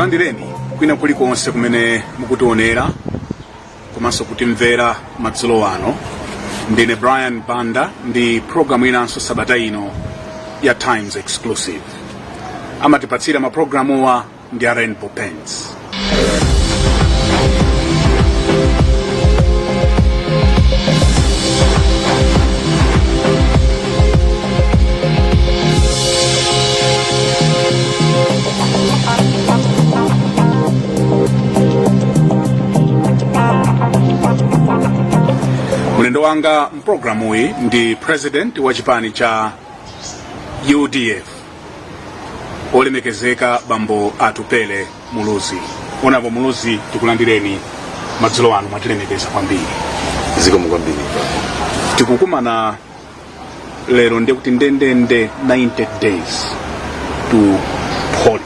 tikulandireni kwina kulikonse kumene mukutionera komanso kutimvera madzulo ano. Ndine Brian Banda ndi programu inanso sabata ino ya Times Exclusive. Amatipatsira maprogramuwa ndi a Rainbow Pens. Mulendo wanga mprogramu hii ndi president wa chipani cha UDF olemekezeka Bambo Atupele Muluzi. Onavo Muluzi, tikulandireni madzulo ano mwatilemekeza kwambiri. Ziko mkwambiri. Tikukumana lero ndi kuti ndendende 90 days to polio.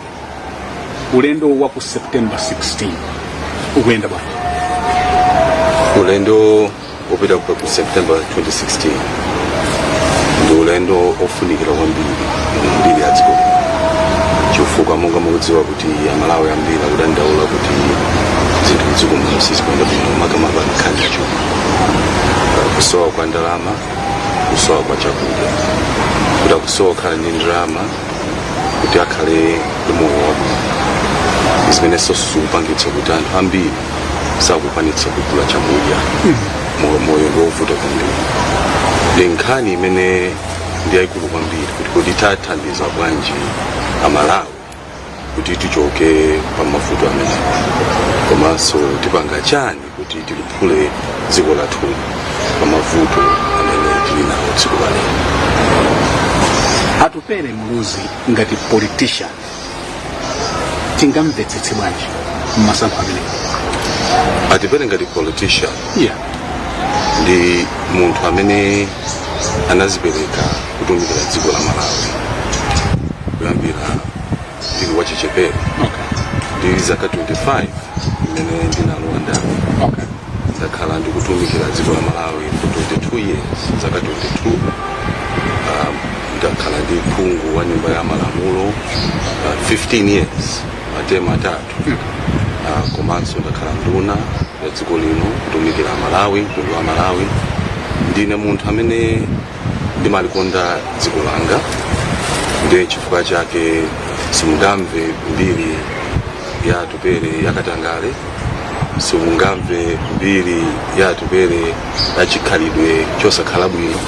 Ulendo wa ku September 16 ukuenda bwana. Ulendo upita ku September 2016 ndi ulendo ofunikira kwambiri mbiri yadziko chifukwa monga mukudziwa kuti Malawi ambiri akudandaula kuti zinthu mdziko muno sizikwenda bwino makamaka nkhani yacho kusowa kwa ndalama, kusowa kwa chakudya, kuti akusowa khala ndi ndalama kuti akhale ndi moyo wabwino. Zimenenso zikupangitsa kuti anthu ambiri sakukwanitsa kugula chakudya moyo ngovuta kwambiri. Ndi nkhani imene ndi yayikulu kwambiri kuti tathandiza bwanji Amalawi kuti tichoke pa mavuto amene, komanso tipanga chani kuti tiliphule dziko lathu pa mavuto amene tili nawo dziko lino. Atupele Muluzi ngati politician tingamvetsetse bwanji mmasankho amene? Atupele ngati politician ndi munthu amene anazipereka kutumikira dziko la Malawi kuyambira ndili wachichepere. Ndili zaka 25 imene ndinalowa ndani. Ndakhala ndikutumikira dziko la Malawi for 22 years, zaka 22. Ndakhala ndi phungu wa nyumba ya malamulo 15 years, matema atatu. Komanso ndakhala nduna ya dziko lino kutumikira Malawi, mtundu wa Malawi. Ndine munthu amene ndimalikonda dziko langa, ndi chifukwa chake simungamve mbiri ya Atupele yakatangale, simungamve mbiri ya Atupele yachikhalidwe chosakhala bwino.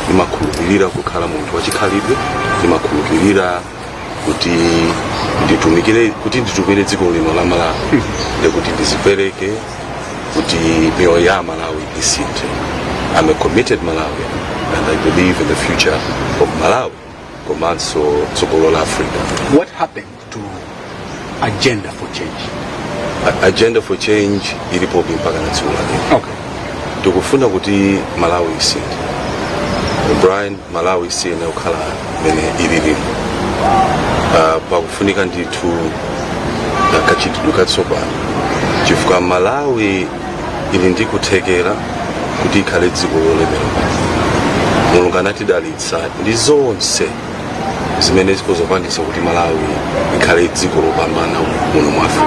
Ndimakhulupirira kukhala munthu wachikhalidwe, ndimakhulupirira kuti nditumikire dziko lino la Malawi, ndikuti ndizipereke kuti mioyo ya Malawi isinthe. I'm a committed Malawian, and I believe in the future of Malawi, komanso tsogolo la Africa. What happened to Agenda for Change? Agenda for Change ilipo mpaka na dziko lino. Tikufuna kuti Malawi isinthe. Brian, Malawi isinthe ukhala mene ilili. Pakufunika ndithu kachitidwe katsopano chifukwa Malawi ili ndi kuthekera kuti ikhale dziko lolemera. Mulungu anatidalitsa ndi zonse zimene zikozopangisa kuti Malawi ikhale dziko lopambana muno mu Africa.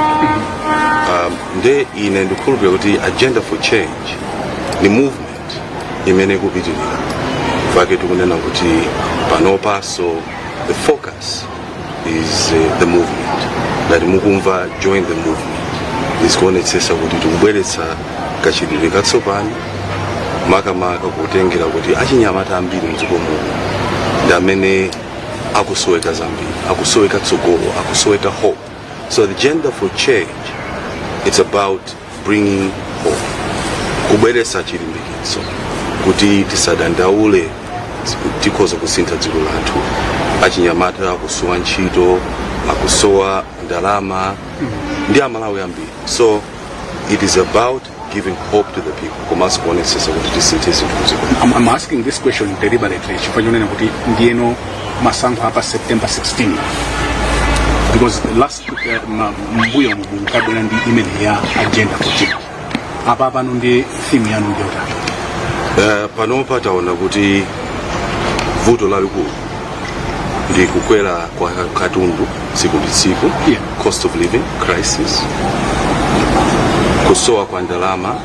Nde ine ndikhulupirira kuti Agenda for Change ni movement imene ikupitirira. Fake tikunena kuti panopaso the focus is the movement. That mukumva join the movement. Isikuonetsesa kuti tikubweretsa kachitidwe katsopano makamaka kutengera kuti achinyamata ambiri mdziko muno ndi amene akusoweka zambiri, akusoweka tsogolo, akusoweka hope. So the Agenda for Change, it's about bringing hope, kubweretsa chilimbikitso kuti tisadandaule tikhoza kusintha dziko lathu. Achinyamata akusowa ntchito, akusowa ndalama, ndi Amalawi ambiri. So it is about giving hope to the people. I'm asking this question deliberately chifukwa masankho apa September 16 because last mbuyo mukabwera ndi email ya Agenda for Change. Apa pano ndi theme yanu ndi yotani? Panopa taona kuti vuto lalikulu ndi kukwera kwa katundu tsiku ndi tsiku, cost of living crisis, kusowa kwa ndalama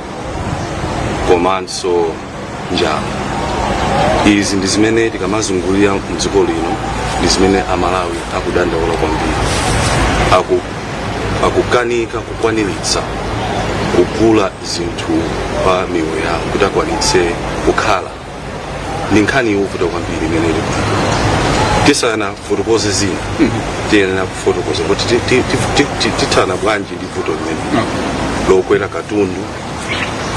komanso njala. Izi ndi zimene tikamazungulira mdziko lino ndi zimene amalawi akudandaula kwambiri, akukanika kukwaniritsa kugula zinthu pa miyoyo yawo kuti akwanitse kukhala. Ndi nkhani yovuta kwambiri imene ili tisana fotokoze zina tiyenera kufotokoza kuti tithana bwanji ndi vuto limene lokwera katundu,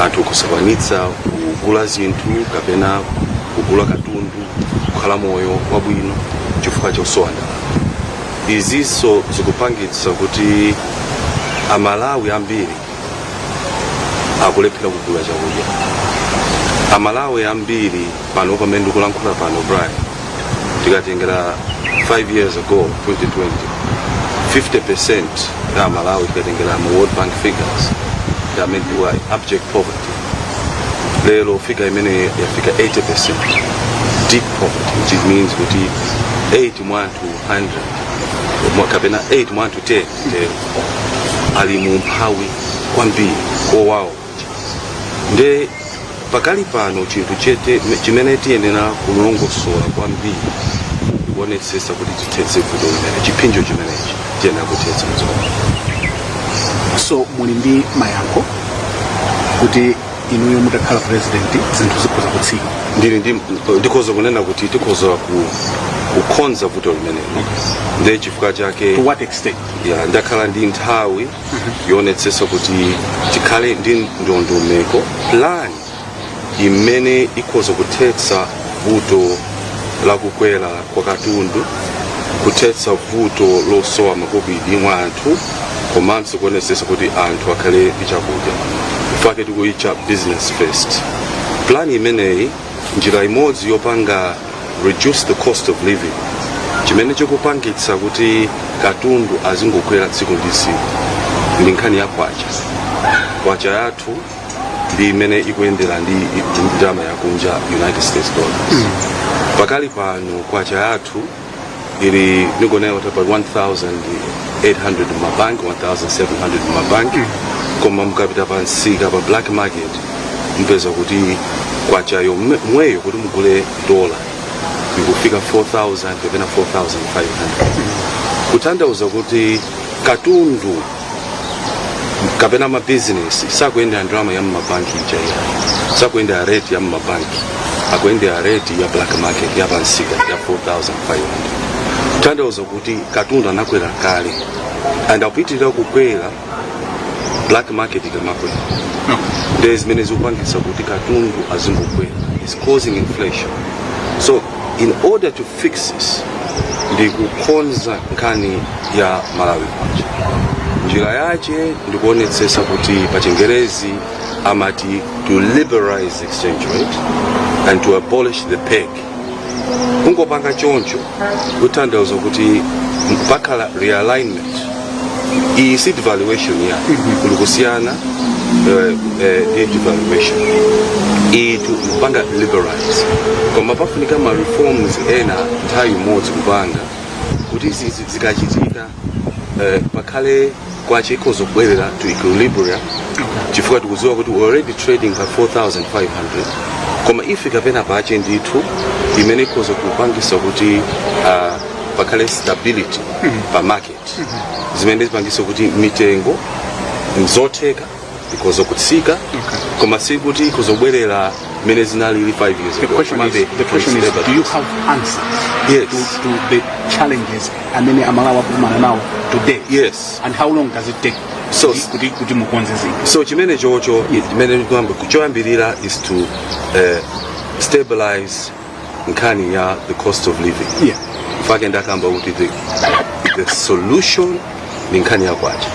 anthu kusakwanitsa kugula zinthu kapena kugula katundu, kukhala moyo wabwino chifukwa chosowa ndalama. Izinso zikupangitsa kuti amalawi ambiri akulephera kugula chakudya. Amalawi ambiri pano pamene ndikulankhula pano Brian, tikatengera 5 years ago 2020 50% ya amalawi tikatengera mu World Bank figures yamentiwa abject poverty. Lero figure imene yafika 80% deep poverty, which means kuti 8 mwa 200 kapena 8 mwa 10 ali mu mphawi kwambiri owawo. Nde pakali pano chinthu chete chimene tiyenera kulongosola kwambiri kuonetsetsa kuti tithetse vuto limene, chipinjo chimenechi tiyenera kuthetsa mdziko. So muli ndi mayankho kuti inuyo mutakhala president zinthu zikhoza kutsika? Ndikhoza kunena kuti tikhoza kukhonza vuto limenelo. Nde chifukwa chake to what extent? Ndakhala ndi nthawi yoonetsetsa kuti tikhale ndi ndondomeko plan imene ikhoza kuthetsa vuto la kukwera kwa katundu, kuthetsa vuto losowa makobidi mwa anthu, komanso kuonetsetsa kuti anthu akhale ndi chakudya. Ifake tikuyicha business first. Plan imeneyi njira imodzi yopanga reduce the cost of living, chimene chikupangitsa kuti katundu azingokwera tsiku ndi tsiku, ndi nkhani ya kwacha yathu ndi imene ikuyendera ndi ndalama yakunja United States dollars. Pakali pano kwacha yathu ili nigonera pa 1,800 mabanki, 1,700 mabanki, koma mukapita pansika pa black market mpeza kuti kwacha yomweyo kuti mugule dola ikufika 4,000 kapena 4,500. Kutanthauza kuti katundu kapena ma business sakuyenda ndalama ya mabanki ija, sakuyenda rate ya mabanki, akuyenda rate ya black market ya pansika ya 4,500. Kutanthauza kuti katundu anakwera kale and akupitirira kukwera black market ikamakwera. There's many zikupangitsa kuti katundu azingokwera. It's causing inflation. So in order to fix this, ndi kukhonza nkhani ya Malawi kwacha. Njira yache ndikuonetsetsa kuti pa Chingerezi amati to liberalize exchange rate and to abolish the peg. Kungopanga choncho kutanthauza kuti pakhala realignment. Iyi si devaluation ya kulikusiyana devaluation. Iyi kupanga liberalize. Koma pafunika ma reforms ena nthawi imodzi kupanga kuti zikachitika pakhale kwacha ikhoza kubwerera to equilibrium, chifukwa tikudziwa kuti we're already trading pa 4,500, koma ifika pena pache ndithu imene ikhoza kupangisa kuti pakhale stability pa market, zimene zipangisa kuti mitengo nzotheka ikhoza kutsika, koma si kuti ikhoza kubwerera mene zinali 5 years ago. The question is, do you have answers to the challenges and many Amalawi kumana now today? Yes. And how long does it take? So chimene chocho chimene choyambirira is to stabilize nkhani ya the cost of living. Fake ndakamba kuti the solution ni nkhani ya kwacha,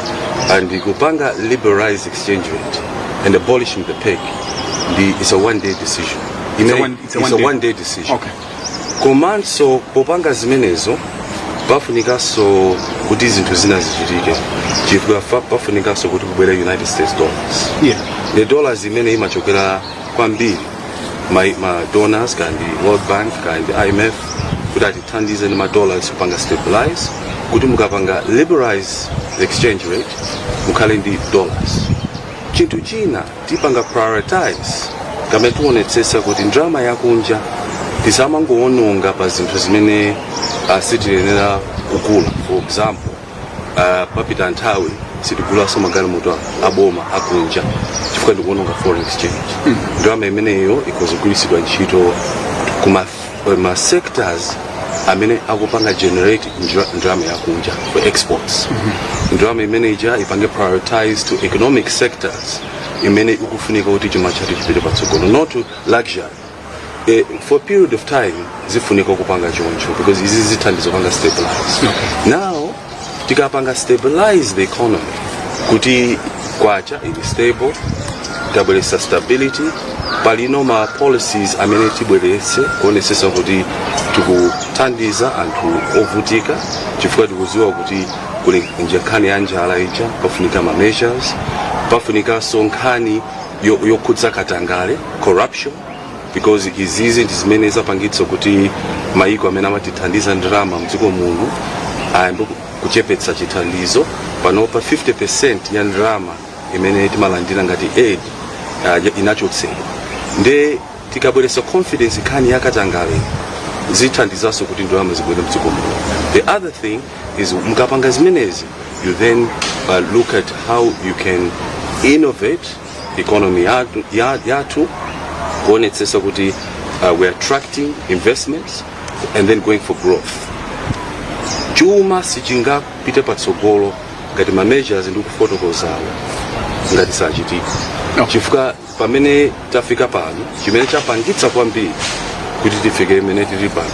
and kupanga liberalize exchange rate and abolishing the peg. It's a one-day decision. It's a one-day decision. Okay. Komanso popanga zimenezo pafunikaso kuti zinthu zina zichitike, chifukwa pafunikaso kuti kubwera United States dollars. The dollars imene imachokera kwambiri ma donors kandi World Bank kandi IMF kuti atithandize ma dollars kupanga stabilize kuti mukapanga liberalize the exchange rate mukhale ndi dollars. Chinthu china tipanga prioritize kamene tionetsesa kuti ndrama yakunja tisamangoononga pa zinthu zimene sitiyenera kugula. For example, papita nthawi sitigulaso magalimoto aboma akunja chifukwa ndikuononga foreign exchange. Ndrama imeneyo ikozigwiritsidwa ntchito kuma sectors amene akupanga generate ndrama yakunja for exports. Ndrama imeneja ipange prioritize to economic sectors imene ikufunika kuti chuma chati chipite patsogolo, not to luxury. For a period of time zifunika kupanga choncho because izi zithandiza kupanga stabilize. Now tikapanga stabilize the economy kuti kwacha ili stable, tabweresa stability, palino ma policies amene tibwerese kuonesesa kuti tikuthandiza anthu ovutika chifukwa tikudziwa kuti kuli nkhani ya njala ija pafunika ma measures, pafunika nkhani yokhudza katangale, corruption, because izizi ndi zimene zapangitsa kuti maiko amene amatithandiza ndalama mdziko muno ayambe kuchepetsa chithandizo. Panopa 50% ya ndalama imene timalandira ngati aid inachotsedwa. Nde tikabweresa confidence nkhani ya katangale zithandizaso kuti ndalama zibwere mdziko muno. The other thing is mukapanga zimenezi, you then look at how you can innovate economy yathu kuonetsesa kuti we are attracting investments and then going for growth. Chuma sichingapite patsogolo ngati ma measures ndi kufotokozawo ngati sachitika. Chifukwa pamene tafika pano chimene chapangitsa kwambiri kuti tifike imene tili pano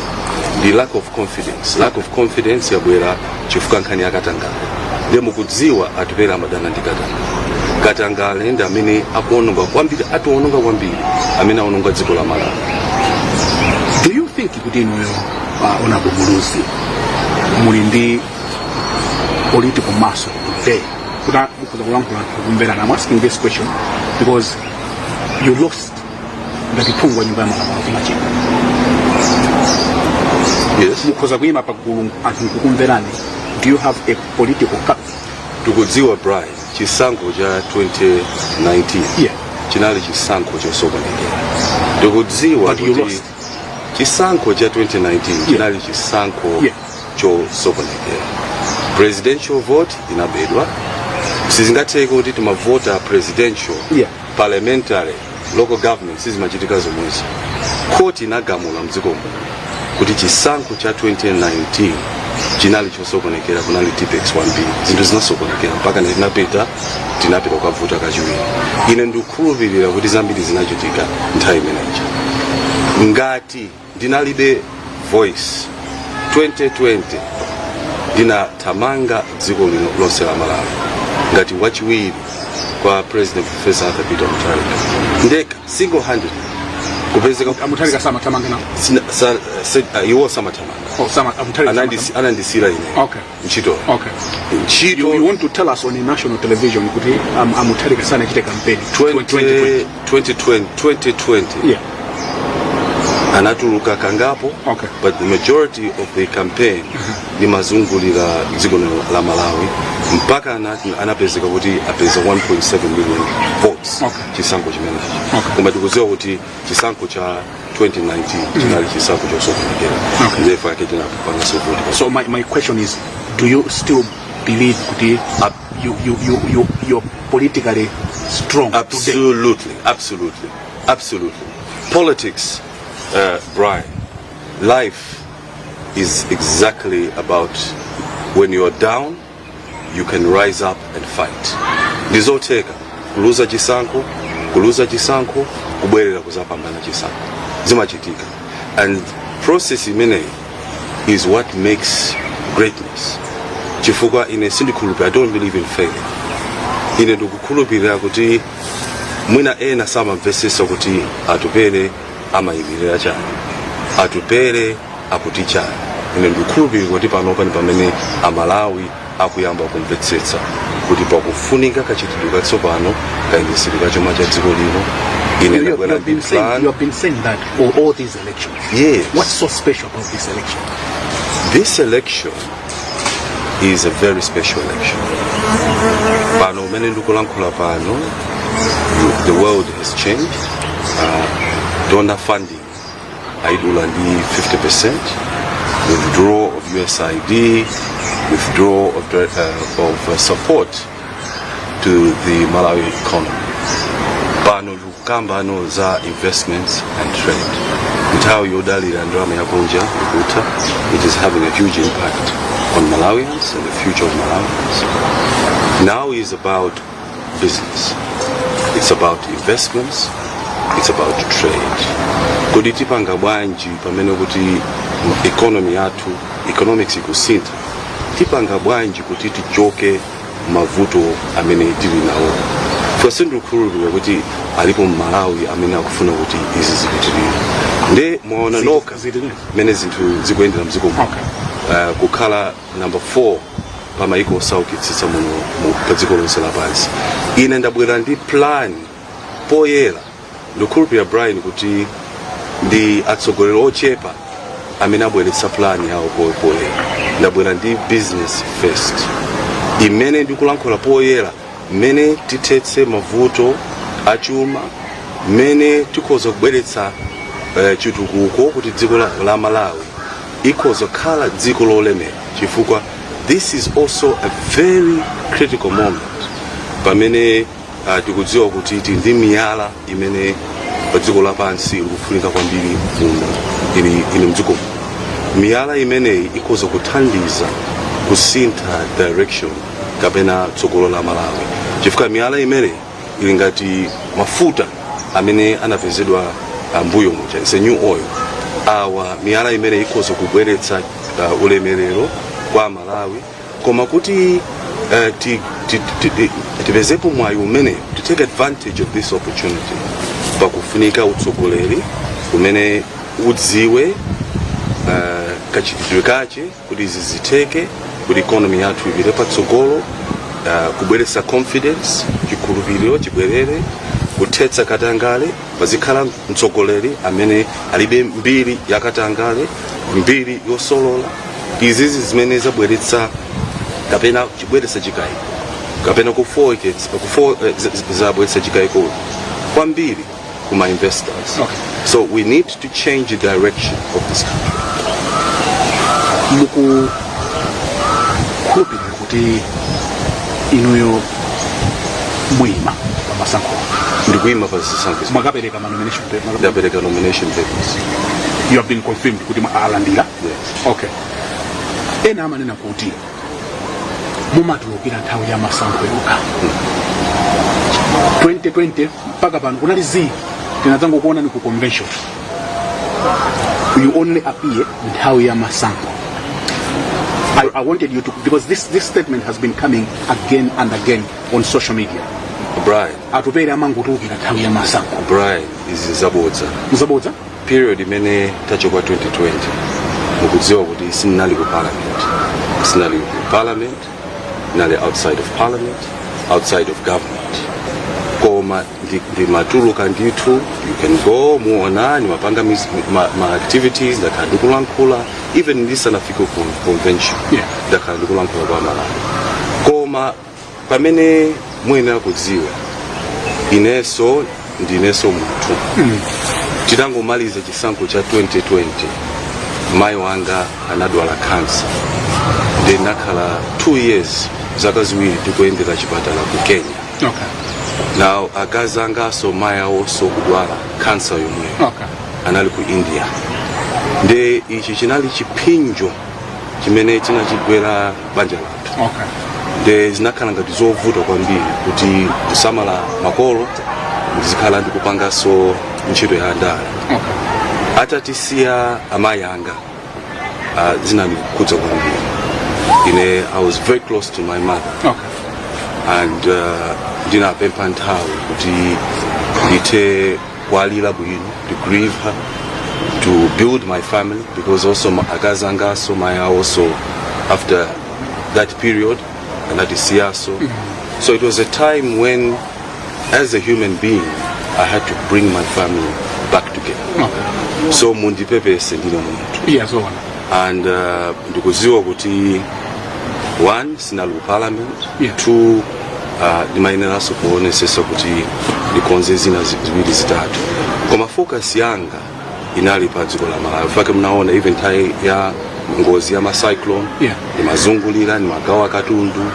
ndi lack of confidence. Lack of confidence yabwera chifukwa nkhani ya katangale. Ndiye mukudziwa atipera amadana ndi katangale ndi amene akuononga kwambiri, atiwononga kwambiri, amene aononga dziko la Malawi. Do you think kuti inuyo Honorable Muluzi muli ndi political muscle today? I'm asking this question because you lost the Kipungwa nyumba ya Malawi. Yes. Do you have a political capital? Tukudziwa Brian, chisankho cha 2019 chinali chisankho chosokonekera. Tukudziwa kuti chisankho cha 2019 chinali chisankho chosokonekera. Presidential vote inabedwa. Sizingatheke kuti timavota presidential, parliamentary, local government sizimachitika zomwezi. Court inagamula mdziko muno kuti chisankho cha 2019 chinali chosokonekera, kunali TPEX 1B. Zinthu zinasokonekera mpaka tinapita kukavota kachiwiri. Ine ndikukhulupirira kuti zambiri zinachitika nthawi imeneyi. Ngati ndinalibe voice 2020 ndinathamanga dziko lino lonse la Malawi ngati wachiwiri kwa President Professor Arthur Peter Mutharika. Ndeka single handed kupezeka Mutharika sama tamanga na iwo sama tamanga. Oh, sama Mutharika anandisira ine. Okay. Nchito. Okay. Nchito. You want to tell us on the national television kuti Mutharika sana chite campaign 2020. Yeah. Anatuluka kangapo, but the majority of the campaign ni mazungulira dziko la Malawi mpaka anapezeka kuti apeza 1.7 million votes chisankho chimenechi. Koma tikudziwa kuti chisankho cha 2019 chinali chisankho chosokonekera. Therefore tinapanga support. So my question is, do you still believe kuti you're politically strong? Absolutely. Politics, Brian, life is exactly about when you are down, you can rise up and fight. Ndizoteka kuluza chisankho kubwerera kuzapambana chisankho zimachitika, and process imene is what makes greatness. Chifukwa ine sindikhulupirira, I don't believe in failure. Ine ndikukhulupirira kuti mwina ena samamvesesa kuti atupere amayimirira chani, atupere akuti chani. Ine ndikukhulupirira kuti panopa ndi pamene Amalawi akuyamba kumvetsetsa kuti pakufunika kachitidwe katsopano kayendetsedwe chuma cha dziko lino. You have been saying that for all these elections. Yes. What's so special about this election? This election is a very special election. Pano umene ndikulankhula pano, the world has changed. Donor funding aidula ndi 50%, withdrawal of USAID, withdrawal of support to the Malawi economy. Pano lukamba no za investments and trade. Nthawi yodalira ndalama yakunja ikuta, it is having a huge impact on Malawians and the future of Malawians. Now is about business. It's about investments. It's about trade. Kodi tipanga bwanji pamene kuti economy yathu, economics ikusinta, tipanga bwanji kuti tichoke mavuto amene tili nawo. Fose ndikukhulupirira kuti alipo Malawi amene akufuna kuti izi zipitirire. Nde mwaona noka mene zinthu zikuyendera mdziko muno. Kukhala number 4 pamaiko osaukitsitsa muno pa dziko lonse lapansi. Ine ndabwera ndi plan poyera. Ndikukhulupirira Brian kuti ndi atsogoleri ochepa amene abweretsa plan yawo poyera. Ndabwera ndi business first. Imene ndikulankhula poyera, mene tithetse mavuto achuma, mene tikhoza kubweretsa chitukuko kuti dziko la Malawi ikhoza khala dziko lolemera, chifukwa this is also a very critical moment pamene tikudziwa kuti ndi miyala imene pa dziko lapansi ikufunika kwambiri muno ili mdziko. Miyala imeneyi ikhoza kuthandiza kusintha direction kapena tsogolo la Malawi, chifukwa miyala imene ili ngati mafuta amene anapezedwa mbuyo muja, it's a new oil. Awa miyala imene ikhoza kubweretsa ulemerero kwa Malawi, koma kuti tipezepo mwayi umene to take advantage of this opportunity pakufunika utsogoleri umene udziwe kachitidwe kache kuti ziziteke kuti economy yathu ipite patsogolo, kubweretsa confidence, chikhulupiriro chibwerere, kuthetsa katangale, pazikhala mtsogoleri amene alibe mbiri yakatangale, mbiri yosolola. Izizi zimene zabweretsa kapena chibweretsa chikayiko kapena zabweretsa chikayiko kwambiri kuma investors. Okay. So we need to change the direction of this country. Muku khulupirira kuti inuyo mwima pamasankho ndikuima pazisankho mwakapereka nomination papers. ndapereka nomination papers. You have been confirmed kuti alandira. Yes. Okay. Ena amanena kuti mumatulukira nthawi ya masankho yoka 2020 mpaka pano kunali tinadzango kuona ni ku convention. You only appear nthawi ya masankho. I wanted you to, because this statement has been coming again and again on social media. Brian. Atupere amangutulukira nthawi ya masankho. Brian is Zabodza. Period imene tachoka 2020. Mukudziwa kuti sinali ku parliament, nali outside of parliament, outside of government. Koma ndi matuluka ndithu, you can go muona ni mapanga ma activities ndakandukulankhula, even ndisanafika ku convention. Yeah. Ndakandukulankhula kwa Malawi. Koma pamene mwina kudziwa ineso ndineso munthu. Tidangomaliza chisankho cha 2020, mai wanga anadwala cancer. Then nakhala 2 years zaka ziwiri tikuendera chipatala ku Kenya. Okay. Now akazanga so mai also kudwala cancer yomwe. Okay. Anali ku India. Nde ichi chinali chipinjo chimene chinachigwera banja lathu. Okay. Nde zinakhala ngati zovuta kwambiri kuti kusamala makolo ndizikhala ndikupangaso ntchito ya ndale. Okay. Atatisiya amayi anga zinandikudza kwambiri. I was very close to my mother. Okay. And ndinapempha nthawi kuti ndithe kwalira bwino, to grieve her, to build my family, because also akazanga so my also after that period anatisiya so. So it was a time when, as a human being, I had to bring my family back together. Okay. So mundipepese ndine muntu. Yes, and ndikuziwa kuti one sinali ku parliament, Yeah. two ndimayeneranso kuonesesa kuti ndikonze zina ziwiri zitatu, koma focus yanga inali pa dziko la Malawi. Fake mnaona even nthawi ya ngozi ya macyclone, Yeah. ndimazungulira ndimagawa katundu,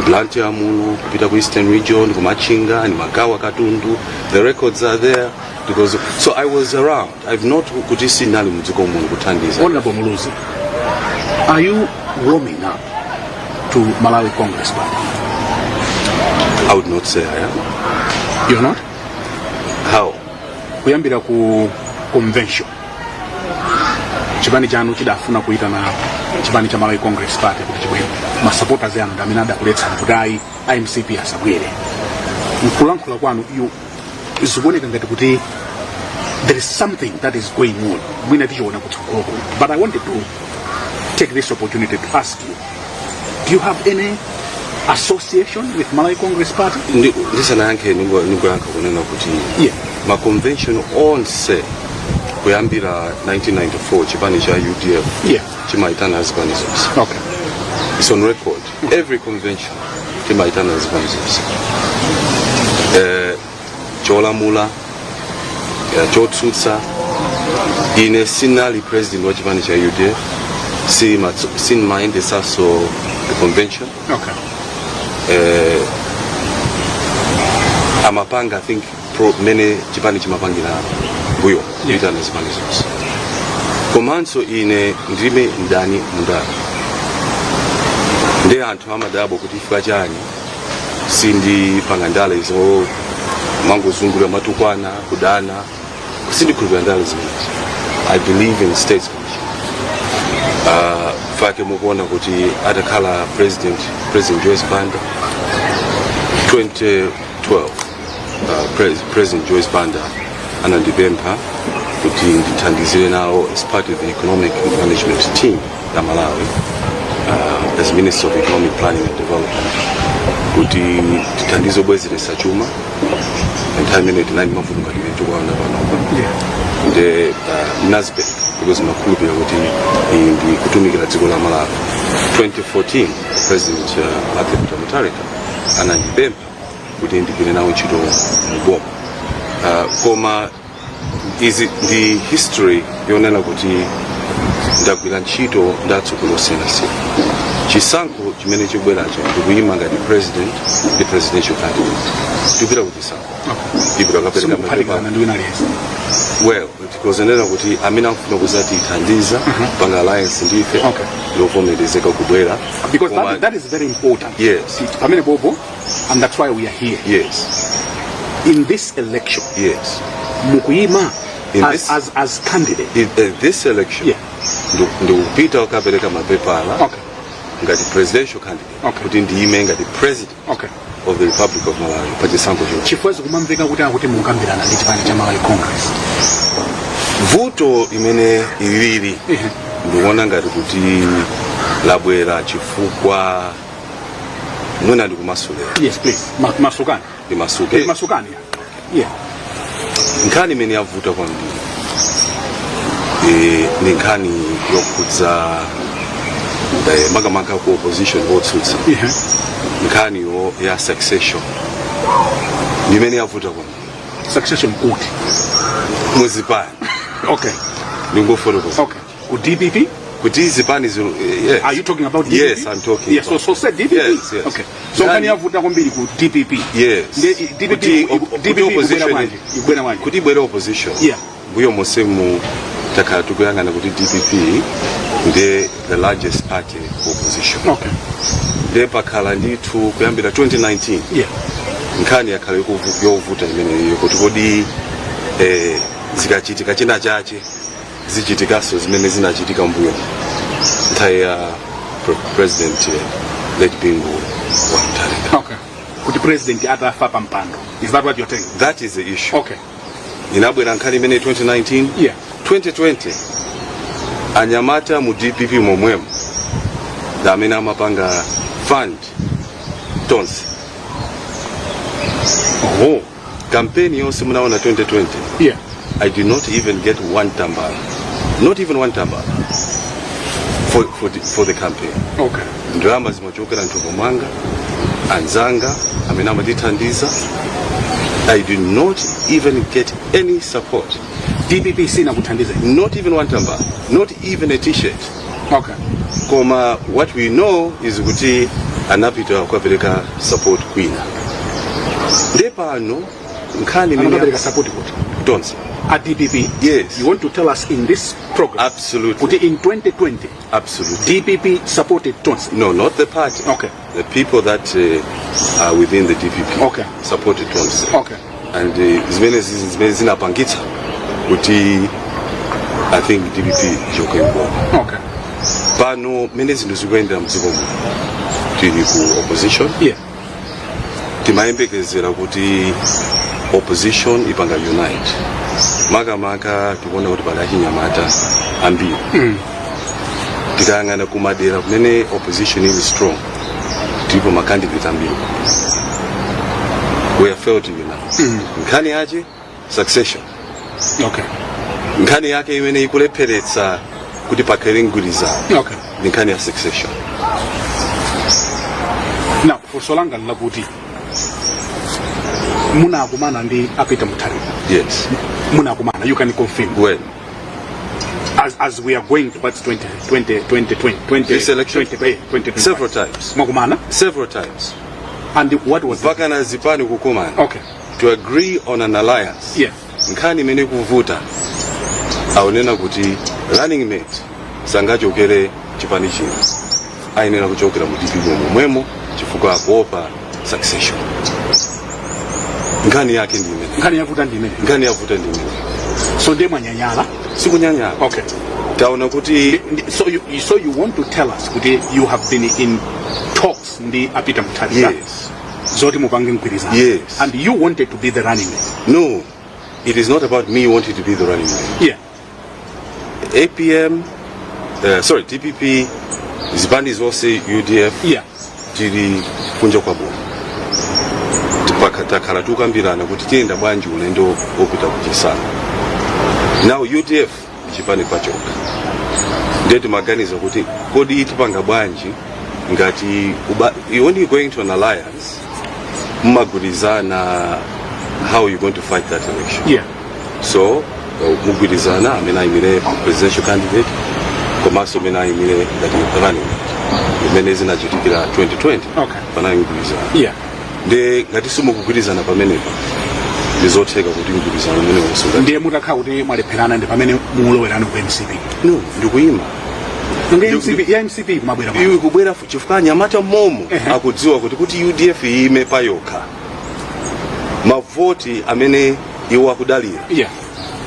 Blantyre muno kupita ku Eastern Region kumachinga ndimagawa katundu. The records are there because so I was around. I've not kuti sinali mudziko muno kuthandiza. Honorable Muluzi, are you warming up to Malawi Congress Party? I would not say I am. You're not? How? Kuyambira ku convention chipani chanu chidafuna kuita na chipani cha Malawi Congress Party kuti chibwere masupporters yanu amene adakuletsa kuti IMCP asabwere. Mkulankhula kwanu zikuoneka ngati kuti there is something that is going on mwina tichiona kutsogolo. But I wanted to take this opportunity to ask you, do you have any association with Malawi Congress Party? Ndisanayankhe ningoyankha kunena kuti ma convention onse kuyambira 1994 chipani cha UDF chimaitana zipani zonse. Okay. It's on record. Every convention chimaitana zipani zonse. Cholamula, chotsutsa, ine sinali president wa chipani cha UDF, sinmaendesaso the convention. Okay. Amapanga, I think many chipani chimapangira buyo itana zipani zonse. Komanso ine ndime ndani mundani. Nde anthu amadabo kuti ifika chani sindi pangandala izo mangozungulira matukwana kudana sindi kulira ndala zimenezi. I believe in states commission. Fake mukuona kuti atakhala President Joyce Banda 2012 President Joyce Banda anandipempha kuti ndithandizire nawo as part of the economic management team ya Malawi as Minister of Economic Planning and Development kuti tithandize obwezeresa chuma nthawi imene tinali mavuto ngati imene tikuona panopa nde Nasdaq because makhulupirira kuti ndi kutumikira dziko la Malawi. 2014 President Arthur Peter Mutharika anandipempha kuti ndigwire nawo ntchito muboma. Koma izi ndi history yonena kuti ndagwira ntchito ndatsogolosiyana-siyana. Chisankho chimene chikubweracho ndikuyima ngati president ndi presidential candidate. Ndikupita kuti chisankho. Ndipita kapereka mapepa. Well, tikozanena kuti amene amfuna kuzati ithandiza panga alliance ndife yovomerezeka kubwera. Because that is very important. Yes. Pamene Bobo, and that's why we are here. Yes. In this election. Yes. Mukuyima as candidate. In this election. Yeah. Ndikupita wakapereka mapepa ala. Okay. Ngati presidential candidate. Kuti ndiyime ngati president. Okay. Of the Republic of Malawi. Pachisankho cho. Chifukwa kumamveka kuti akuti mukambirana ndi chipani cha Malawi Congress. Vuto imene ilili ndikuona ngati kuti labwera chifukwa mwina ndikumasulira. Yes, please. Masukani. Ndimasuke. Masukani. Yeah. Nkhani imene yavuta kwambiri ni nkhani yokhudza makamaka ku opposition votsutsa. Nkhani ya succession imene yavuta kwambiri. Succession kuti muzipani. Okay. Ndingofotokoza. Okay. Ku DPP? Kuti zipani yes. Are you talking about DPP? Yes, I'm talking. Yes, so said DPP. Yes, yes. Okay. So nkhani yavuta kwambiri ku DPP. Yes. DPP opposition. Kuti bwera opposition. Yeah. Buyo musemu takhala tukuyangana kuti DPP ndi the largest party opposition. Okay. Nde pakhala ndithu kuyambira 2019. Yeah. Nkhani yakhala yovuta imeneyo kuti kodi zikachitika china chache zichitikaso zimene zinachitika mbuyo nthawi ya president late Bingu wa Mutharika. Okay. Kuti president atafa pa mpando. Is that what you're saying? That is the issue. Okay. Inabwera nkhani imene 2019. Yeah. 2020 anyamata mu DPP momwemo da amene amapanga fund tonse. Campaign yonse munaona 2020. Yeah. I did not even get one tambala. Not even one tambala. for the campaign. Okay. Ndalama zimachokera ntuko mwanga anzanga amene amatithandiza. I did not even get any support. DPP sina kuthandiza. Not even one tamba, not even a t-shirt. Okay. Koma what we know is kuti anapita kupereka support kwina. Ndepano nkhani mimi anapita support kuti Tonse. At DPP, yes. You want to tell us in this program? Absolutely. In 2020, absolutely. DPP supported Tonse. No, not the party. Okay. The people that are within the DPP. Okay. Supported Tonse. Okay. And zimene zinapangitsa kuti I think DPP jokengo. Okay. Pano mene zinthu zikuenda mdziko muno tili ku opposition. Yeah. Timayembekezera kuti opposition ipanga unite. Makamaka tikuona kuti pali achinyamata ambiri. Tikayang'ana kumadera kumene opposition ili strong ndipo makandidate ambiri. We have failed to unite. Nkhani yache succession. Okay. Nkhani yake imene ikulepheretsa kuti pakhale mgwirizano. Okay. Nkhani ya succession. Now, for Solanga Labuti, muna kumana ndi Apita Mutharika. Yes. Muna kumana, you can confirm. When? As we are going towards 2020. This election? 2020. Several times. Mwakumana? Several times. And what was it? Mpaka na zipani kukumana. Okay. To agree on an alliance. Yeah. Nkhani imene kuvuta aonena kuti running mate sangachokere chipani chino. Ayenera kuchokera mu DPP momwemo chifukwa akuopa succession. Nkhani yake ndi imene. Nkhani yavuta ndi imene. Nkhani yavuta ndi imene. So ndiye mwanyanyala? Sikunyanyala. Okay. Taona kuti so you want to tell us kuti you have been in talks ndi Apita Mutharika? Yes. Zoti mupange mgwirizano? Yes. And you wanted to be the running mate? No. It is not about me wanting to be the running mate. Yeah. APM, DPP, zipani zonse UDF. Yeah. Tili kunja kwa boma. Takhala tukambirana kuti tiyenda bwanji ulendo opita kuchisana. Now UDF chipani pachoka. Ndeti maganizo kuti kodi tipanga bwanji ngati when you going to an alliance mumagwirizana how you going to fight that election. Yeah. So mugwirizana amene ayimire presidential candidate komanso amene ayimire ngati running imene zinachitikira 2020. Okay. Pana mugwirizana. Yeah. De ngati simukugwirizana pamenepa ndizotheka kuti mgwirizano umene usunga. Ndiye mutakhala kuti mwalepherana ndi pamene mulowerana ku MCP. No, ndikuyima. MCP kumabwera. Iwe kubwera chifukwa nyamata momo akudziwa kuti UDF ime payokha. Mavoti amene iwo akudalira. Yeah.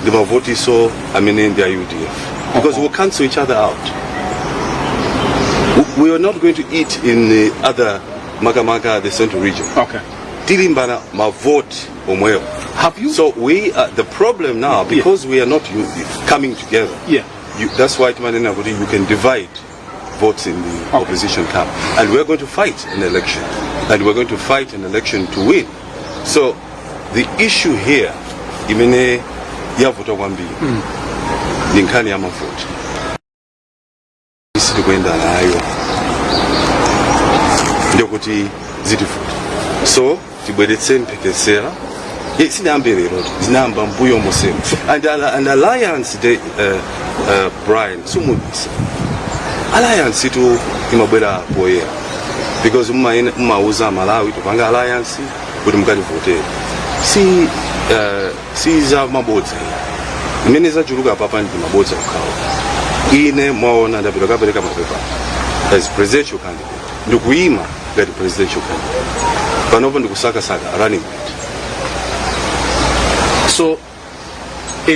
The mavoti so amene ndi UDF. Because we'll cancel each other out. We are not going to eat in the other Makamaka, the central region. Okay. Tilimbana mavoti omweyo. Have you? So the problem now, because we are not coming together. Yeah. That's why you can divide votes in the opposition camp. And we're going to fight an election. And we're going to fight an election to win. So the issue here, imene yavuta kwambiri, ni nkhani ya mafuta. Isi tukwenda nayo. Ndio kuti zitifuta. So tibwedetse mpekesera. Sinambe lero, zinamba mbuyo mosema. And alliance de Brian sumubisa. Alliance itu imabwera poyera. Because mauza Malawi tupanga alliance kuti mukati vote. Si za mabodza. Imene zachuluka papa ndi mabodza okhawa. Ine mwaona ndapita kapereka mapepa as presidential candidate. Ndikuyima ngati presidential candidate. Panopo ndikusaka running mate. So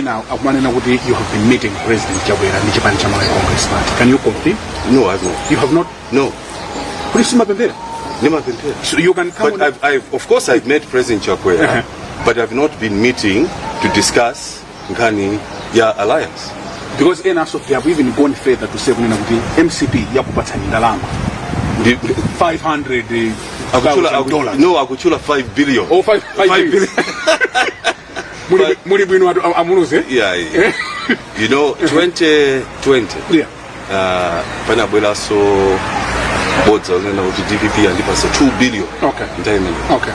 now akumanena kuti you have been meeting President Chakwera ndi chipani cha Malawi Congress Party. Can you confirm? No, I have not. You have not? No. Police mapempera? So you can come. But of course I've met President Chakwera, but I've not been meeting to discuss Nkani ya alliance. Because they have even gone further to say kuti MCP yakupatsani ndalama. $500,000. No, akuchula 5 billion. Oh, 5 billion. Muli bwino amuluze? Yeah. You know, 2020. Yeah. panabwera so bodza unena kuti DPP andipasa 2 billion. Okay. Ndimene. Okay.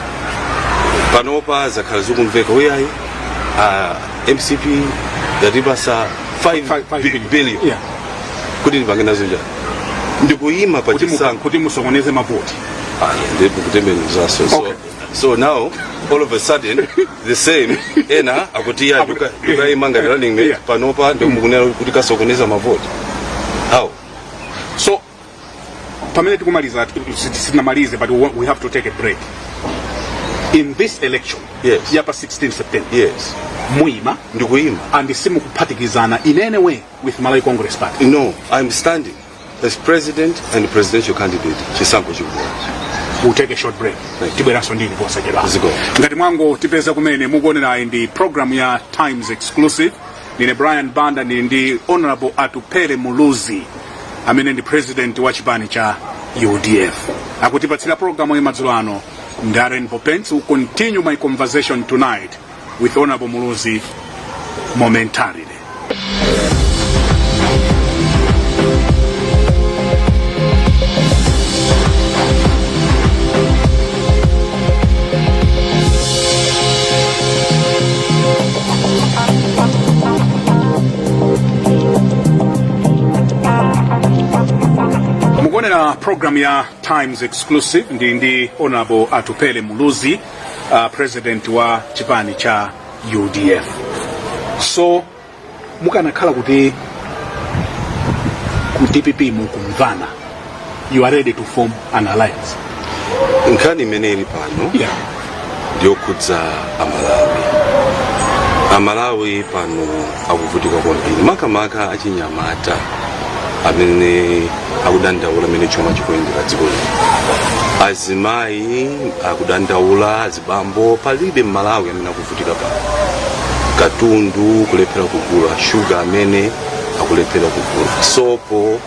Panopa zakhala zikumveka uyayi MCP yatipasa 5 billion. Yeah. Kuti ndipange nazo njani? Ndikuyima pa chisankho kuti musokoneze mavoti. Ndipo kutembenuza so now all of a sudden the same ena akuti ya duka imanga running mate panopa ndio mukunena kuti kasokoneza mavoti. How? So pamene tikumaliza sitinamalize but we have to take a break. In this election, yes, yapa 16 September, yes, muima ndikuyima and simukuphatikizana in any way with Malawi Congress Party. No, I'm standing as president and presidential candidate chisankho chikubwera. We'll take a short break. Tibweranso ndini posachedwa. Ngati mwango tipeza kumene mukuonera ndi program ya Times Exclusive. Nine Brian Banda ndi Honorable Atupele Muluzi amene ndi president wa chipani cha UDF. Akutipatsira program ya madzulo ano. Darren Popens will continue my conversation tonight with Honorable Muluzi momentarily. Mugonera program ya Times Exclusive ndi Honorable Atupele Muluzi, president wa chipani cha UDF. So mukanakhala kuti ku DPP mukumvana, you are ready to form an alliance. Nkhani imene ili pano ndiyokhudza Amalawi pano akuvutika kwambiri makamaka achinyamata amene akudandaula amene choma chikuyendera dziko lino. Azimayi akudandaula, azibambo palibe Malawi amene akuvutika pano. Katundu kulephera kugula, sugar amene akulephera kugula, sopo